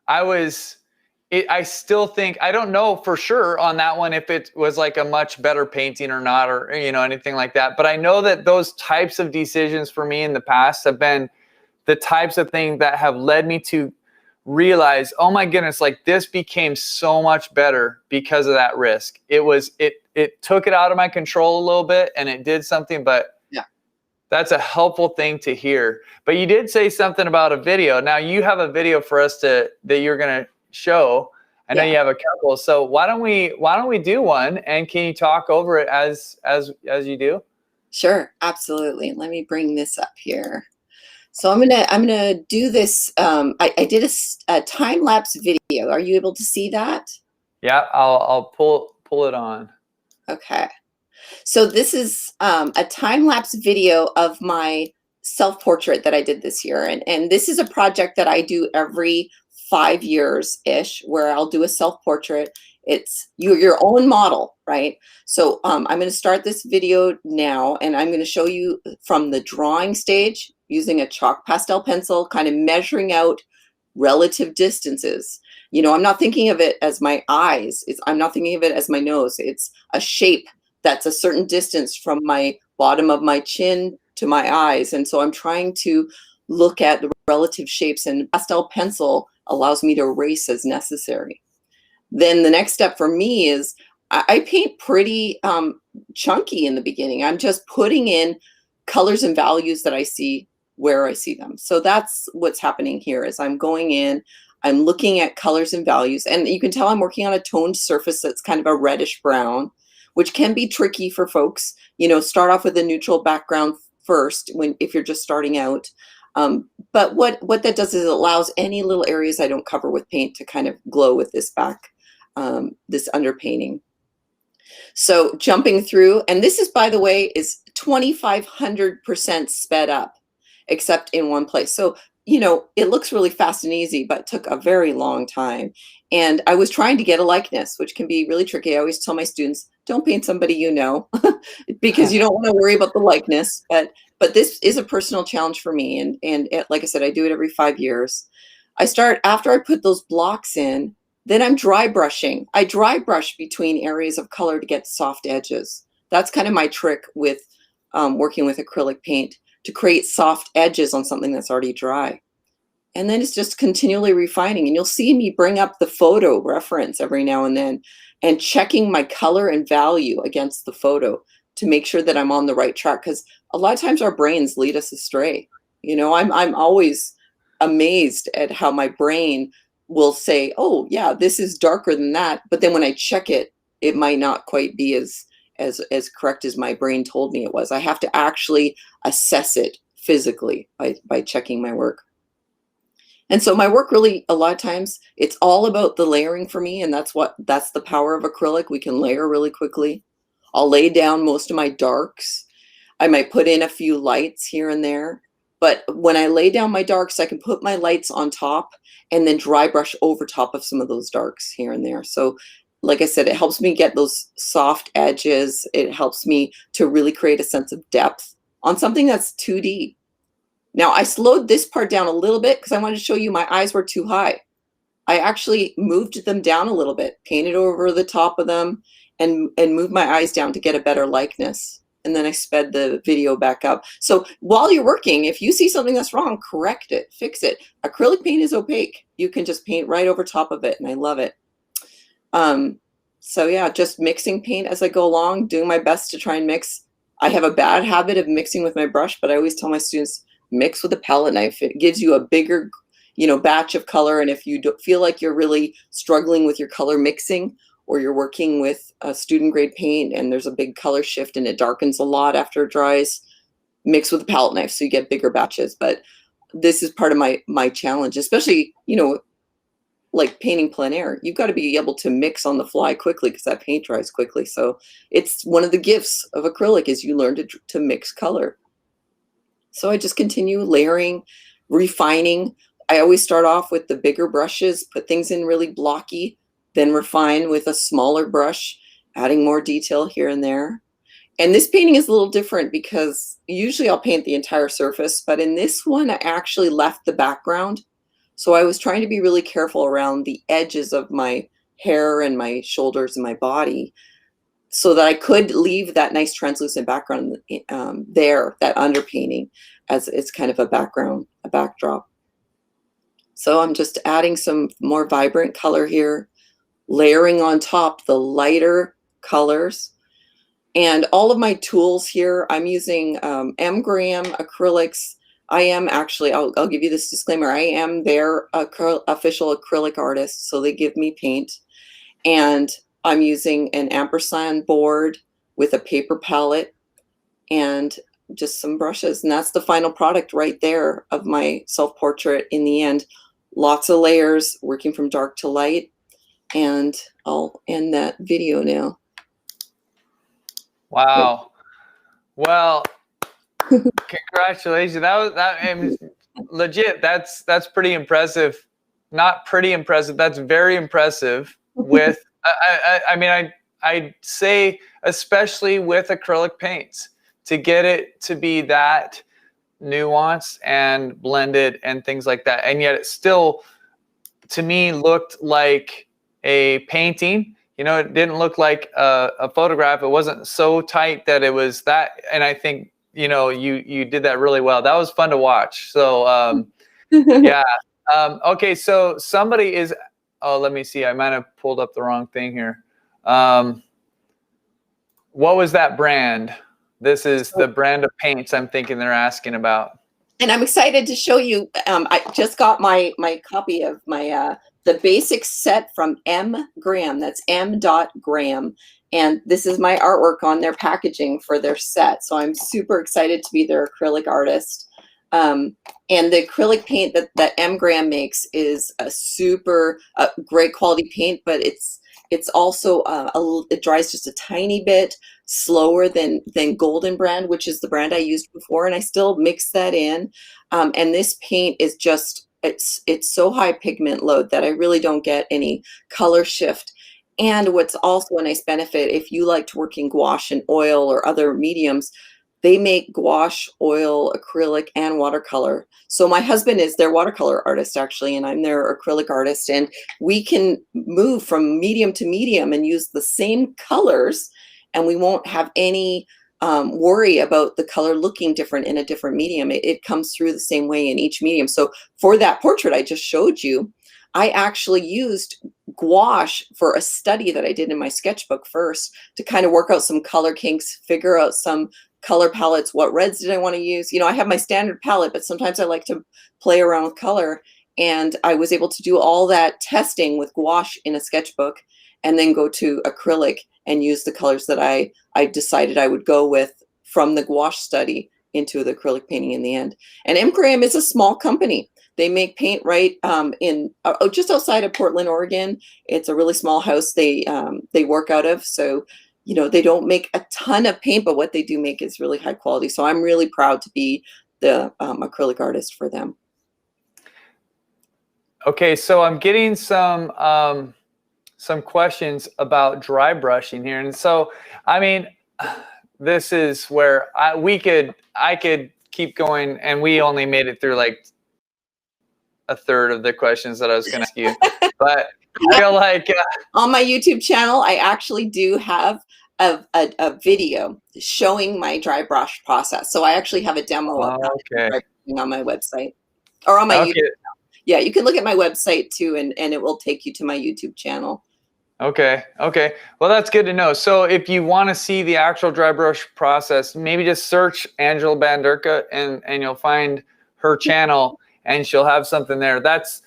I still think, I don't know for sure on that one if it was like a much better painting or not, or, you know, anything like that. But I know that those types of decisions for me in the past have been the types of things that have led me to realize, oh my goodness, like this became so much better because of that risk. It took it out of my control a little bit, and it did something, but that's a helpful thing to hear. But you did say something about a video. Now you have a video for us that you're going to show. I know you have a couple. So why don't we do one, and can you talk over it as you do? Sure, absolutely. Let me bring this up here. So I'm gonna do this. I did a time lapse video. Are you able to see that? Yeah, I'll pull it on. Okay. So this is a time lapse video of my self portrait that I did this year, and this is a project that I do every 5 years ish, where I'll do a self portrait. It's your own model, right? So I'm going to start this video now, and I'm going to show you from the drawing stage using a chalk pastel pencil, kind of measuring out relative distances. You know, I'm not thinking of it as my eyes. I'm not thinking of it as my nose. It's a shape that's a certain distance from my bottom of my chin to my eyes. And so I'm trying to look at the relative shapes, and pastel pencil allows me to erase as necessary. Then the next step for me is I paint pretty chunky in the beginning. I'm just putting in colors and values that I see where I see them. So that's what's happening here is I'm going in, I'm looking at colors and values, and you can tell I'm working on a toned surface that's kind of a reddish brown, which can be tricky for folks. You know, start off with a neutral background first if you're just starting out. But what that does is it allows any little areas I don't cover with paint to kind of glow with this this underpainting. So jumping through, and this is, by the way, is 2,500% sped up, except in one place. So, you know, it looks really fast and easy, but took a very long time. And I was trying to get a likeness, which can be really tricky. I always tell my students, don't paint somebody you know, because you don't want to worry about the likeness. But this is a personal challenge for me. And like I said, I do it every 5 years. I start, after I put those blocks in, then I'm dry brushing. I dry brush between areas of color to get soft edges. That's kind of my trick with working with acrylic paint, to create soft edges on something that's already dry. And then it's just continually refining. And you'll see me bring up the photo reference every now and then and checking my color and value against the photo to make sure that I'm on the right track. Because a lot of times our brains lead us astray. You know, I'm always amazed at how my brain will say, oh yeah, this is darker than that. But then when I check it, it might not quite be as correct as my brain told me it was. I have to actually assess it physically by checking my work. And so my work really, a lot of times, it's all about the layering for me, and that's the power of acrylic. We can layer really quickly. I'll lay down most of my darks. I might put in a few lights here and there. But when I lay down my darks, I can put my lights on top and then dry brush over top of some of those darks here and there. So like I said, it helps me get those soft edges. It helps me to really create a sense of depth on something that's 2D. Now I slowed this part down a little bit because I wanted to show you my eyes were too high. I actually moved them down a little bit, painted over the top of them, and moved my eyes down to get a better likeness. And then I sped the video back up. So while you're working, if you see something that's wrong, correct it, fix it. Acrylic paint is opaque. You can just paint right over top of it, and I love it. So yeah, just mixing paint as I go along, doing my best to try and mix. I have a bad habit of mixing with my brush, but I always tell my students, mix with a palette knife. It gives you a bigger, you know, batch of color. And if you feel like you're really struggling with your color mixing, or you're working with a student grade paint and there's a big color shift and it darkens a lot after it dries, mix with a palette knife so you get bigger batches. But this is part of my challenge, especially, you know, like painting plein air. You've got to be able to mix on the fly quickly because that paint dries quickly. So it's one of the gifts of acrylic is you learn to mix color. So I just continue layering, refining. I always start off with the bigger brushes, put things in really blocky, then refine with a smaller brush, adding more detail here and there. And this painting is a little different because usually I'll paint the entire surface, but in this one I actually left the background. So I was trying to be really careful around the edges of my hair and my shoulders and my body so that I could leave that nice translucent background there, that underpainting, as it's kind of a background, a backdrop. So I'm just adding some more vibrant color here, layering on top the lighter colors. And all of my tools here, I'm using M. Graham Acrylics. I am actually, I'll give you this disclaimer, I am their official acrylic artist, so they give me paint. And I'm using an ampersand board with a paper palette and just some brushes. And that's the final product right there of my self-portrait in the end. Lots of layers, working from dark to light. And I'll end that video now. Wow. Well, congratulations. That was legit. That's pretty impressive. Not pretty impressive. That's very impressive. With I mean, I'd say especially with acrylic paints, to get it to be that nuanced and blended and things like that, and yet it still, to me, looked like a painting. You know, it didn't look like a photograph. It wasn't so tight that it was that. And I think you know, you did that really well. That was fun to watch. So yeah. Okay, so somebody is, oh, let me see. I might have pulled up the wrong thing here. What was that brand? This is the brand of paints I'm thinking they're asking about. And I'm excited to show you. I just got my copy of my the basic set from M. Graham. That's M. Graham. And this is my artwork on their packaging for their set. So I'm super excited to be their acrylic artist. And the acrylic paint that M. Graham makes is a super great quality paint, but it's also it dries just a tiny bit slower than Golden Brand, which is the brand I used before, and I still mix that in. And this paint is just it's so high pigment load that I really don't get any color shift. And what's also a nice benefit, if you like to work in gouache and oil or other mediums, they make gouache, oil, acrylic, and watercolor. So my husband is their watercolor artist, actually, and I'm their acrylic artist. And we can move from medium to medium and use the same colors, and we won't have any worry about the color looking different in a different medium. It comes through the same way in each medium. So for that portrait I just showed you, I actually used gouache for a study that I did in my sketchbook first to kind of work out some color kinks, figure out some color palettes, what reds did I want to use. You know, I have my standard palette, but sometimes I like to play around with color. And I was able to do all that testing with gouache in a sketchbook and then go to acrylic and use the colors that I decided I would go with from the gouache study into the acrylic painting in the end. And M. Graham is a small company. They make paint right in just outside of Portland, Oregon. It's a really small house they work out of. So, you know, they don't make a ton of paint, but what they do make is really high quality. So I'm really proud to be the acrylic artist for them. Okay, so I'm getting some questions about dry brushing here, and so I mean, this is where I could keep going, and we only made it through like a third of the questions that I was going to ask you, but I feel like on my YouTube channel, I actually do have a video showing my dry brush process. So I actually have a demo of that on my website or on my YouTube. Yeah, you can look at my website too, and it will take you to my YouTube channel. Okay. Well, that's good to know. So if you want to see the actual dry brush process, maybe just search Angela Bandurka and you'll find her channel, and she'll have something there. That's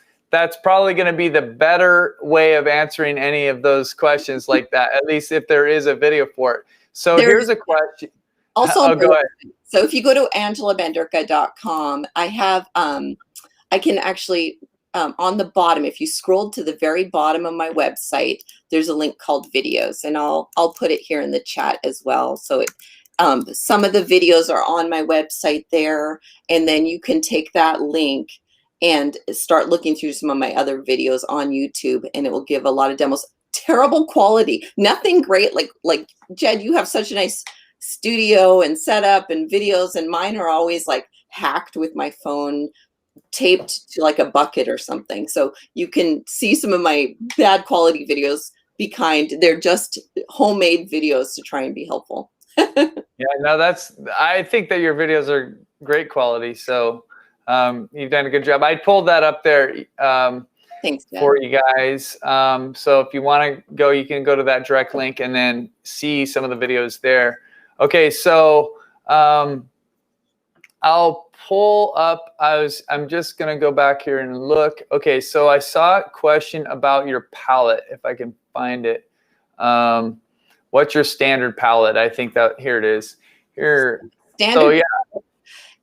probably going to be the better way of answering any of those questions like that, at least if there is a video for it. So here's a question. Also, go ahead. So if you go to angelabandurka.com, I have, I can actually, on the bottom, if you scroll to the very bottom of my website, there's a link called videos, and I'll put it here in the chat as well. So some of the videos are on my website there, and then you can take that link and start looking through some of my other videos on YouTube, and it will give a lot of demos. Terrible quality, nothing great. Like Jed, you have such a nice studio and setup and videos, and mine are always like hacked with my phone taped to like a bucket or something. So you can see some of my bad quality videos. Be kind. They're just homemade videos to try and be helpful. Yeah, no, I think that your videos are great quality. So you've done a good job. I pulled that up there Thanks, Jen. for you guys. So if you want to go, you can go to that direct link and then see some of the videos there. Okay, so I'll pull up. I'm just gonna go back here and look. Okay, so I saw a question about your palette, if I can find it. What's your standard palette? I think that here it is. Here. Standard so yeah,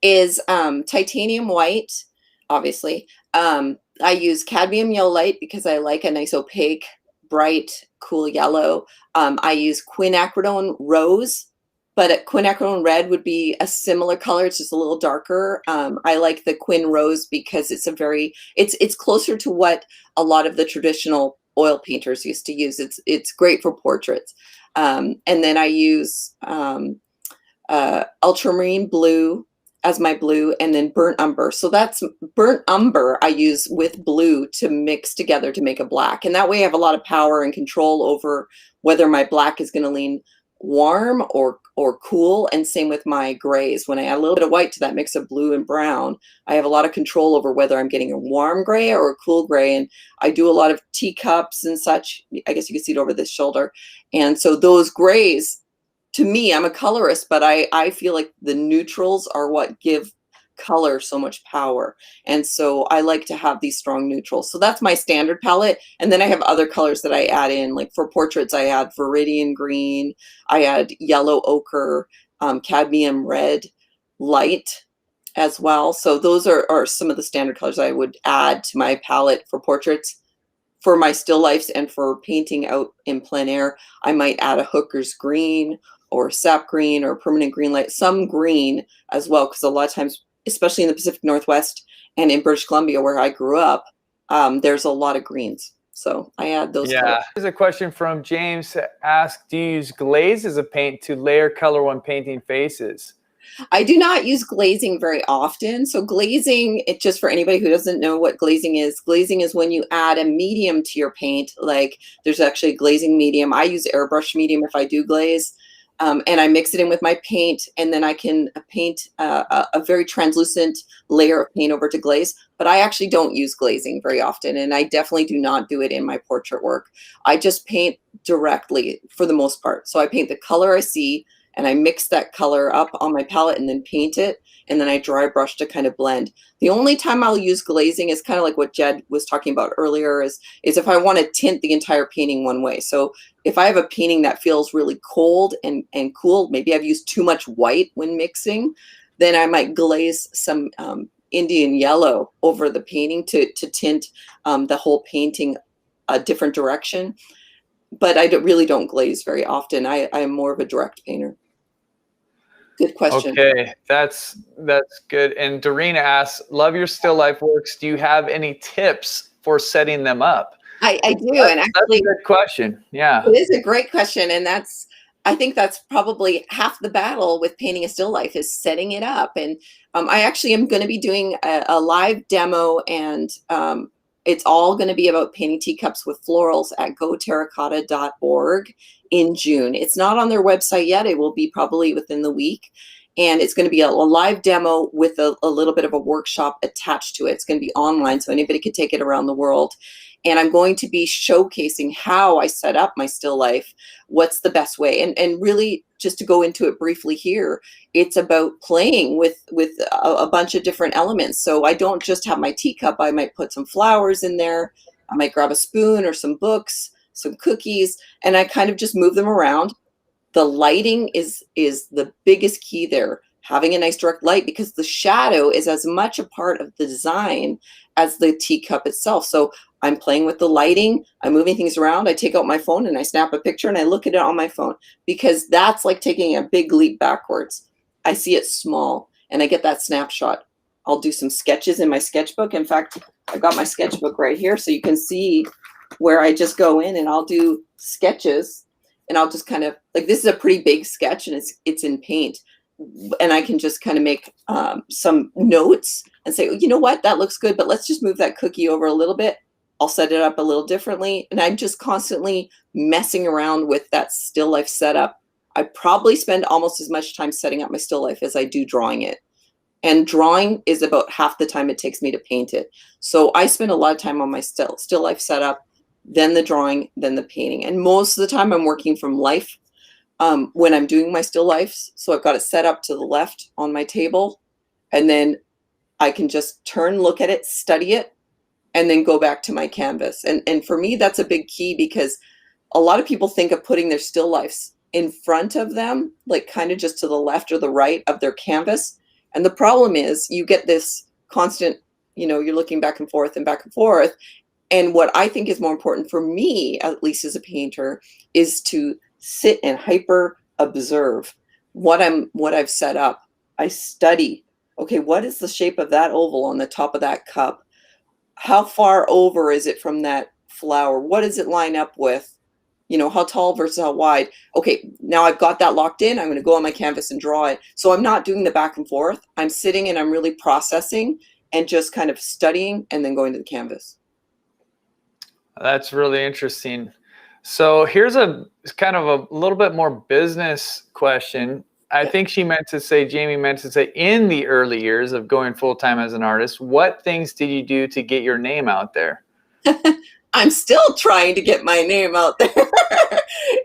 is titanium white, obviously. I use cadmium yellow light because I like a nice opaque, bright, cool yellow. I use quinacridone rose, but quinacridone red would be a similar color. It's just a little darker. I like the quin rose because it's closer to what a lot of the traditional oil painters used to use. It's great for portraits. And then I use ultramarine blue as my blue, and then burnt umber. So that's burnt umber I use with blue to mix together to make a black. And that way I have a lot of power and control over whether my black is going to lean warm or cool, and same with my grays. When I add a little bit of white to that mix of blue and brown, I have a lot of control over whether I'm getting a warm gray or a cool gray. And I do a lot of teacups and such. I guess you can see it over this shoulder. And so those grays, to me, I'm a colorist, but I feel like the neutrals are what give color so much power. And so I like to have these strong neutrals. So that's my standard palette. And then I have other colors that I add in, like for portraits, I add viridian green, I add yellow ochre, cadmium red, light as well. So those are some of the standard colors I would add to my palette for portraits. For my still lifes and for painting out in plein air, I might add a hooker's green or sap green or permanent green light, some green as well, because a lot of times, especially in the Pacific Northwest and in British Columbia where I grew up, there's a lot of greens. So I add those colors. Here's a question from James. Ask, do you use glaze as a paint to layer color when painting faces? I do not use glazing very often. So glazing, it just for anybody who doesn't know what glazing is when you add a medium to your paint. Like there's actually a glazing medium. I use airbrush medium if I do glaze. And I mix it in with my paint, and then I can paint a very translucent layer of paint over to glaze. But I actually don't use glazing very often, and I definitely do not do it in my portrait work. I just paint directly for the most part. So I paint the color I see, and I mix that color up on my palette and then paint it, and then I dry brush to kind of blend. The only time I'll use glazing is kind of like what Jed was talking about earlier, is if I want to tint the entire painting one way. So if I have a painting that feels really cold and cool, maybe I've used too much white when mixing, then I might glaze some Indian yellow over the painting to tint the whole painting a different direction. But I really don't glaze very often. I'm more of a direct painter. Good question. Okay, that's good. And Doreen asks, love your still life works. Do you have any tips for setting them up? I do, and actually, that's a good question. Yeah, it is a great question, and I think that's probably half the battle with painting a still life is setting it up. And I actually am going to be doing a live demo, and it's all going to be about painting teacups with florals at goterracotta.org in June. It's not on their website yet. It will be probably within the week. And it's going to be a live demo with a little bit of a workshop attached to it. It's going to be online, so anybody could take it around the world. And I'm going to be showcasing how I set up my still life, what's the best way. And really, just to go into it briefly here, it's about playing with a bunch of different elements. So I don't just have my teacup. I might put some flowers in there. I might grab a spoon or some books, some cookies, and I kind of just move them around. The lighting is the biggest key there. Having a nice direct light, because the shadow is as much a part of the design as the teacup itself. So I'm playing with the lighting, I'm moving things around, I take out my phone and I snap a picture and I look at it on my phone, because that's like taking a big leap backwards. I see it small and I get that snapshot. I'll do some sketches in my sketchbook. In fact, I've got my sketchbook right here, so you can see where I just go in and I'll do sketches, and I'll just kind of, like, this is a pretty big sketch and it's in paint. And I can just kind of make some notes and say, you know what, that looks good, but let's just move that cookie over a little bit. I'll set it up a little differently. And I'm just constantly messing around with that still life setup. I probably spend almost as much time setting up my still life as I do drawing it. And drawing is about half the time it takes me to paint it. So I spend a lot of time on my still life setup, then the drawing, then the painting. And most of the time I'm working from life when I'm doing my still lifes. So I've got it set up to the left on my table, and then I can just turn, look at it, study it, and then go back to my canvas. And for me, that's a big key, because a lot of people think of putting their still lifes in front of them, like kind of just to the left or the right of their canvas. And the problem is you get this constant, you're looking back and forth and back and forth. And what I think is more important for me, at least as a painter, is to sit and hyper observe what I've set up. I study, okay, what is the shape of that oval on the top of that cup? How far over is it from that flower? What does it line up with? How tall versus how wide? Okay, now I've got that locked in. I'm going to go on my canvas and draw it. So I'm not doing the back and forth. I'm sitting and I'm really processing and just kind of studying and then going to the canvas. That's really interesting. So here's a kind of a little bit more business question. I think Jamie meant to say in the early years of going full-time as an artist, what things did you do to get your name out there? I'm still trying to get my name out there.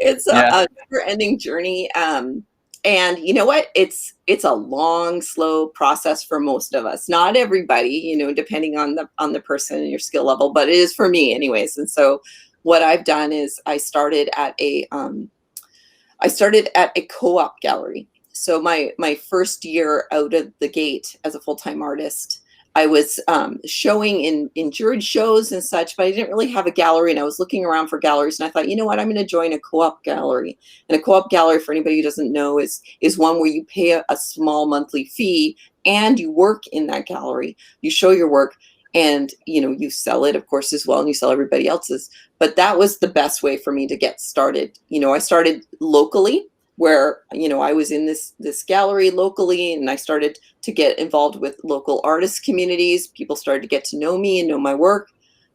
It's a never-ending journey. And you know what? It's a long, slow process for most of us. Not everybody, you know, depending on the person and your skill level, but it is for me anyways. And so what I've done is I started at a co-op gallery. So my first year out of the gate as a full-time artist, I was showing in juried shows and such, but I didn't really have a gallery, and I was looking around for galleries, and I thought, you know what, I'm going to join a co-op gallery. And a co-op gallery, for anybody who doesn't know, is one where you pay a small monthly fee and you work in that gallery. You show your work, and you know, you sell it, of course, as well, and you sell everybody else's. But that was the best way for me to get started. You know, I started locally, where, you know, I was in this gallery locally, and I started to get involved with local artist communities. People started to get to know me and know my work.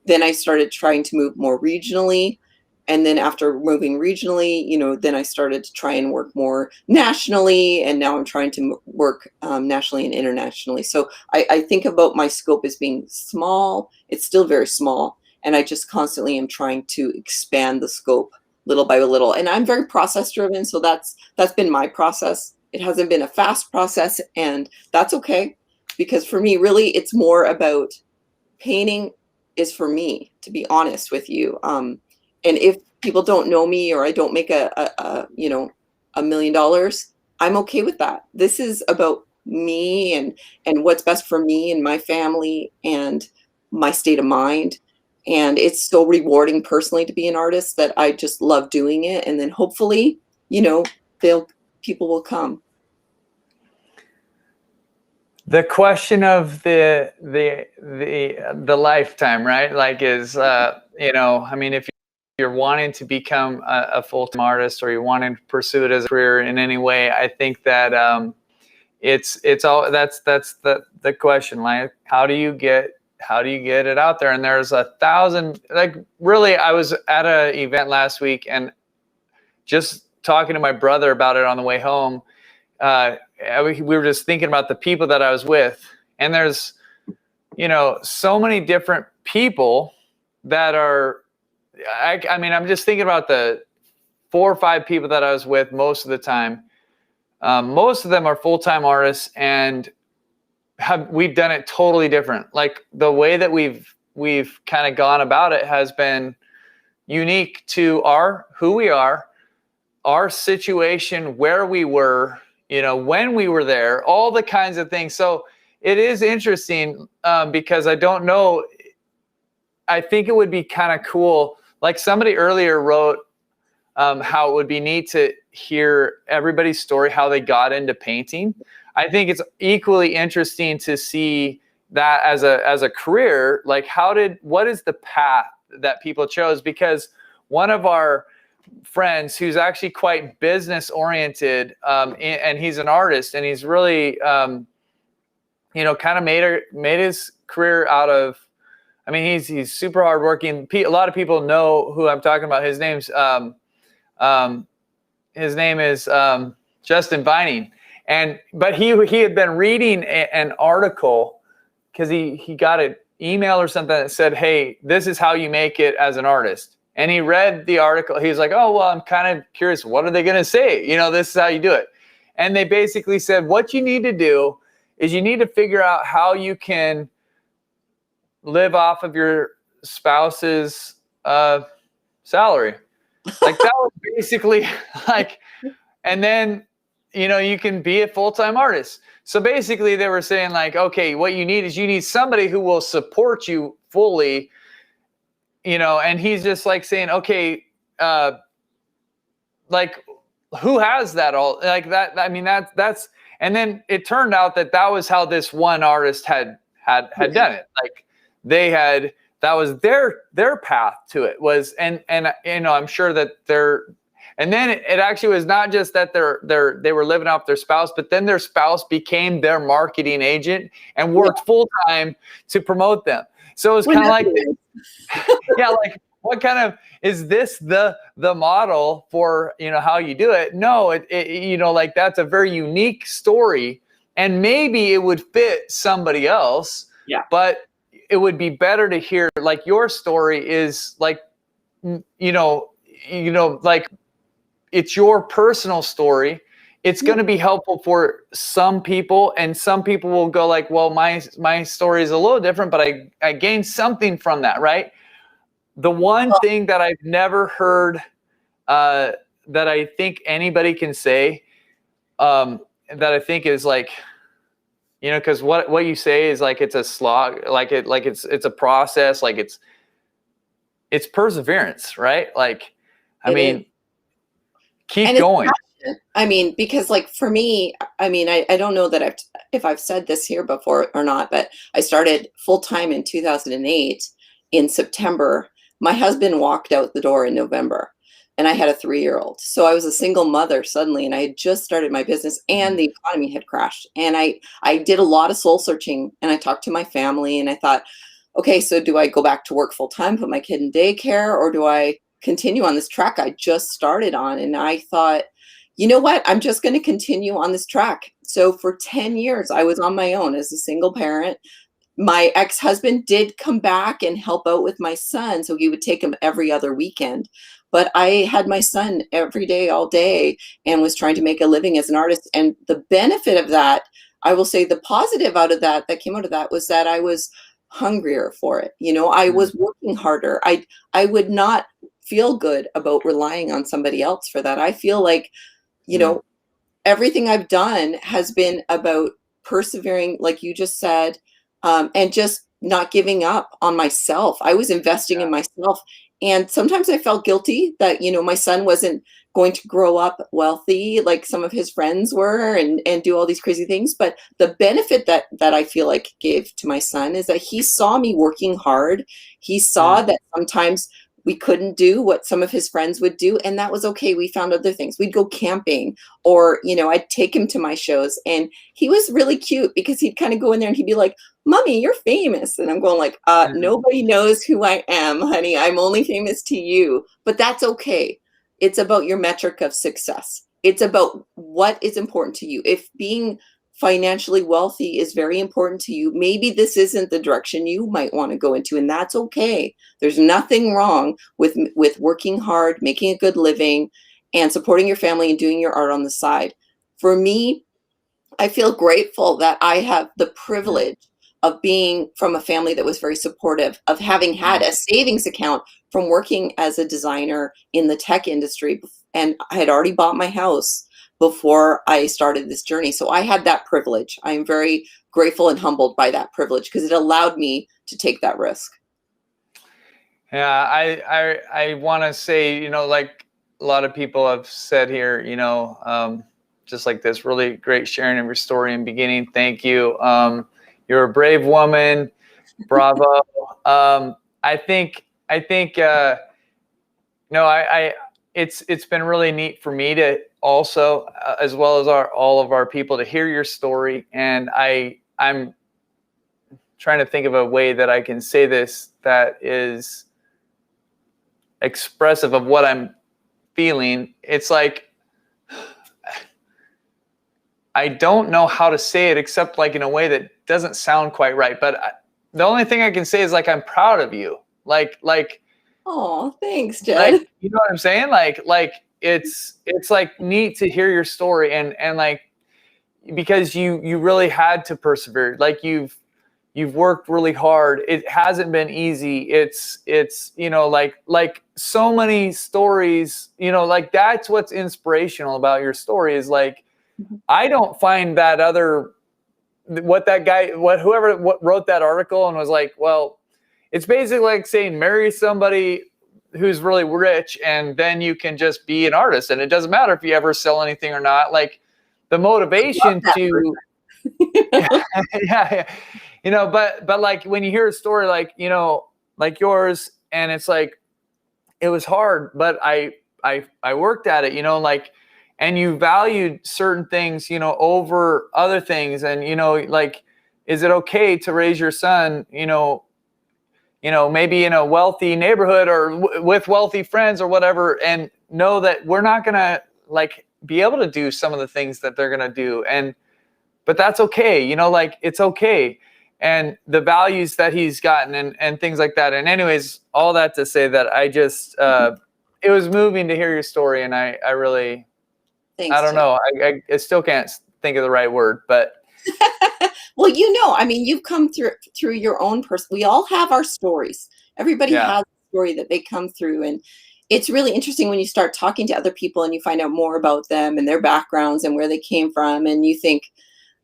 Then I started trying to move more regionally. And then after moving regionally, you know, then I started to try and work more nationally. And now I'm trying to work nationally and internationally. So I think about my scope as being small. It's still very small. And I just constantly am trying to expand the scope little by little. And I'm very process driven. So that's been my process. It hasn't been a fast process, and that's okay, because for me, really, it's more about painting is for me, to be honest with you. And if people don't know me, or I don't make you know, $1 million, I'm okay with that. This is about me and what's best for me and my family and my state of mind. And it's so rewarding personally to be an artist that I just love doing it. And then hopefully, you know, people will come. The question of the lifetime, right? Like, is you know, I mean, if you're wanting to become a full-time artist, or you're wanting to pursue it as a career in any way, I think that it's all that's the question. Like, how do you get it out there? And there's 1,000, like, really, I was at an event last week and just talking to my brother about it on the way home. We were just thinking about the people that I was with, and there's, you know, so many different people that are, I mean, I'm just thinking about the 4 or 5 people that I was with most of the time. Most of them are full-time artists, and we've done it totally different. Like, the way that we've kind of gone about it has been unique to who we are, our situation, where we were, you know, when we were there, all the kinds of things. So it is interesting because I don't know. I think it would be kind of cool. Like, somebody earlier wrote how it would be neat to hear everybody's story, how they got into painting. I think it's equally interesting to see that as a career. Like, what is the path that people chose? Because one of our friends, who's actually quite business oriented, and he's an artist, and he's really, you know, kind of made his career out of, I mean, he's super hardworking. A lot of people know who I'm talking about. His name is Justin Vining. But he had been reading an article, because he got an email or something that said, hey, this is how you make it as an artist. And he read the article. He's like, oh, well, I'm kind of curious. What are they going to say? You know, this is how you do it. And they basically said, what you need to do is you need to figure out how you can live off of your spouse's salary. Like, that was basically like, and then, you know, you can be a full-time artist. So basically they were saying, like, okay, what you need somebody who will support you fully, you know. And he's just like saying, okay, like, who has that all like that? I mean, that's, and then it turned out that was how this one artist had done it. Like, that was their path to it was, and you know, I'm sure that and then it actually was not just that they were living off their spouse, but then their spouse became their marketing agent and worked full time to promote them. So it was kind of like, yeah, like what kind of, is this the model for, you know, how you do it? No, you know, like that's a very unique story, and maybe it would fit somebody else. Yeah. But it would be better to hear, like, your story is like, you know, like, it's your personal story. It's going to be helpful for some people, and some people will go like, well, my story is a little different, but I gained something from that, right? The one thing that I've never heard that I think anybody can say, that I think is like, you know, because what you say is like, it's a slog, like it's a process, like it's perseverance, right? Like, I mean, keep going. I mean, because like for me, I mean, I don't know that if I've said this here before or not, but I started full time in 2008 in September. My husband walked out the door in November, and I had a 3-year-old. So I was a single mother suddenly, and I had just started my business, and the economy had crashed. And I did a lot of soul searching, and I talked to my family, and I thought, okay, so do I go back to work full time, put my kid in daycare, or do I continue on this track I just started on? And I thought, you know what? I'm just going to continue on this track. So for 10 years, I was on my own as a single parent. My ex-husband did come back and help out with my son. So he would take him every other weekend. But I had my son every day, all day, and was trying to make a living as an artist. And the benefit of that, I will say the positive out of that came out of that, was that I was hungrier for it. You know, I was working harder. I would not feel good about relying on somebody else for that. I feel like, you know, everything I've done has been about persevering, like you just said, and just not giving up on myself. I was investing in myself. And sometimes I felt guilty that, you know, my son wasn't going to grow up wealthy like some of his friends were, and do all these crazy things. But the benefit that I feel like gave to my son is that he saw me working hard. He saw that sometimes we couldn't do what some of his friends would do, and that was okay. We found other things. We'd go camping, or, you know, I'd take him to my shows, and he was really cute because he'd kind of go in there and he'd be like, "Mommy, you're famous." And I'm going like, nobody knows who I am, honey. I'm only famous to you, but that's okay. It's about your metric of success. It's about what is important to you. If being financially wealthy is very important to you, maybe this isn't the direction you might want to go into, and that's okay. There's nothing wrong with working hard, making a good living, and supporting your family and doing your art on the side. For me, I feel grateful that I have the privilege of being from a family that was very supportive, of having had a savings account from working as a designer in the tech industry, and I had already bought my house before I started this journey. So I had that privilege. I am very grateful and humbled by that privilege because it allowed me to take that risk. Yeah, I want to say, you know, like a lot of people have said here, you know, just like this really great sharing of your story in the beginning. Thank you. You're a brave woman. Bravo. I think, no, it's been really neat for me to also, as well as all of our people, to hear your story. And I'm trying to think of a way that I can say this that is expressive of what I'm feeling. It's like, I don't know how to say it except like in a way that doesn't sound quite right. But the only thing I can say is like, I'm proud of you. Like, oh, thanks, Jed. Like, you know what I'm saying? Like it's like neat to hear your story, and like, because you really had to persevere. Like you've worked really hard. It hasn't been easy. It's you know, like so many stories, you know, like that's what's inspirational about your story is like, I don't find that whoever wrote that article and was like, well, it's basically like saying marry somebody who's really rich and then you can just be an artist and it doesn't matter if you ever sell anything or not. Like the motivation to yeah, you know, but like when you hear a story like, you know, like yours, and it's like, it was hard, but I worked at it, you know, like, and you valued certain things, you know, over other things. And, you know, like, is it okay to raise your son, you know, you know, maybe in a wealthy neighborhood or with wealthy friends or whatever, and know that we're not going to like be able to do some of the things that they're going to do. But that's okay. You know, like it's okay. And the values that he's gotten and things like that. And anyways, all that to say that I just, it was moving to hear your story. And I really, Thanks, I don't know. I still can't think of the right word, but. Well, you know, I mean, you've come through your own person. We all have our stories. Everybody has a story that they come through. And it's really interesting when you start talking to other people and you find out more about them and their backgrounds and where they came from. And you think,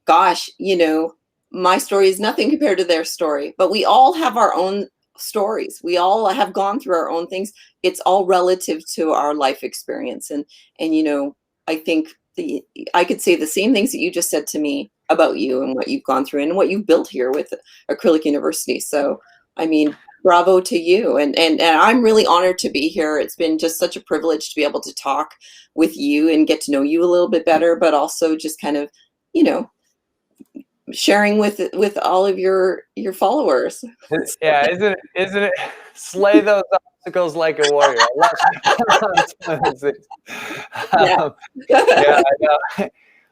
gosh, you know, my story is nothing compared to their story. But we all have our own stories. We all have gone through our own things. It's all relative to our life experience. And you know, I think I could say the same things that you just said to me about you and what you've gone through and what you've built here with Acrylic University. So, I mean, bravo to you. And I'm really honored to be here. It's been just such a privilege to be able to talk with you and get to know you a little bit better, but also just kind of, you know, sharing with all of your followers. Yeah, isn't it slay those obstacles like a warrior? Yeah. Yeah, I know.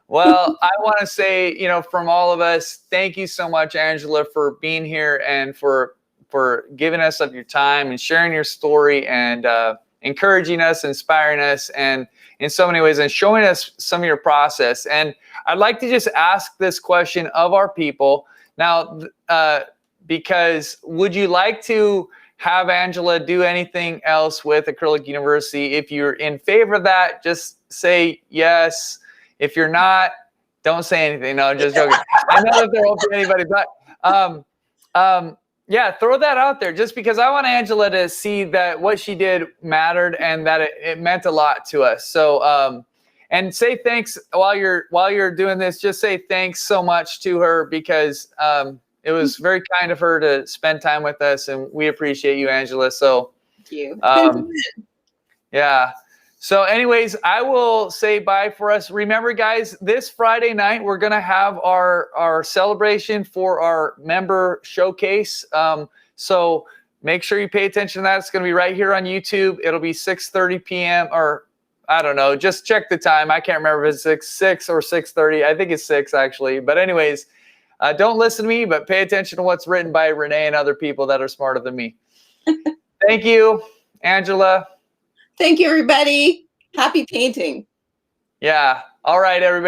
Well, I want to say, you know, from all of us, thank you so much, Angela, for being here and for giving us of your time and sharing your story and encouraging us, inspiring us, and in so many ways, and showing us some of your process. And I'd like to just ask this question of our people now, because would you like to have Angela do anything else with Acrylic University? If you're in favor of that, just say yes. If you're not, don't say anything. No, I'm just joking. I know that there won't be anybody, but yeah, throw that out there just because I want Angela to see that what she did mattered and that it meant a lot to us. So, and say thanks while you're doing this. Just say thanks so much to her because it was very kind of her to spend time with us, and we appreciate you, Angela. So, thank you. Yeah. So anyways, I will say bye for us. Remember, guys, this Friday night, we're going to have our celebration for our member showcase. So make sure you pay attention to that. It's going to be right here on YouTube. It'll be 6:30 p.m. or I don't know. Just check the time. I can't remember if it's 6 or 6:30. I think it's 6 actually. But anyways, don't listen to me, but pay attention to what's written by Renee and other people that are smarter than me. Thank you, Angela. Thank you, everybody. Happy painting. Yeah. All right, everybody.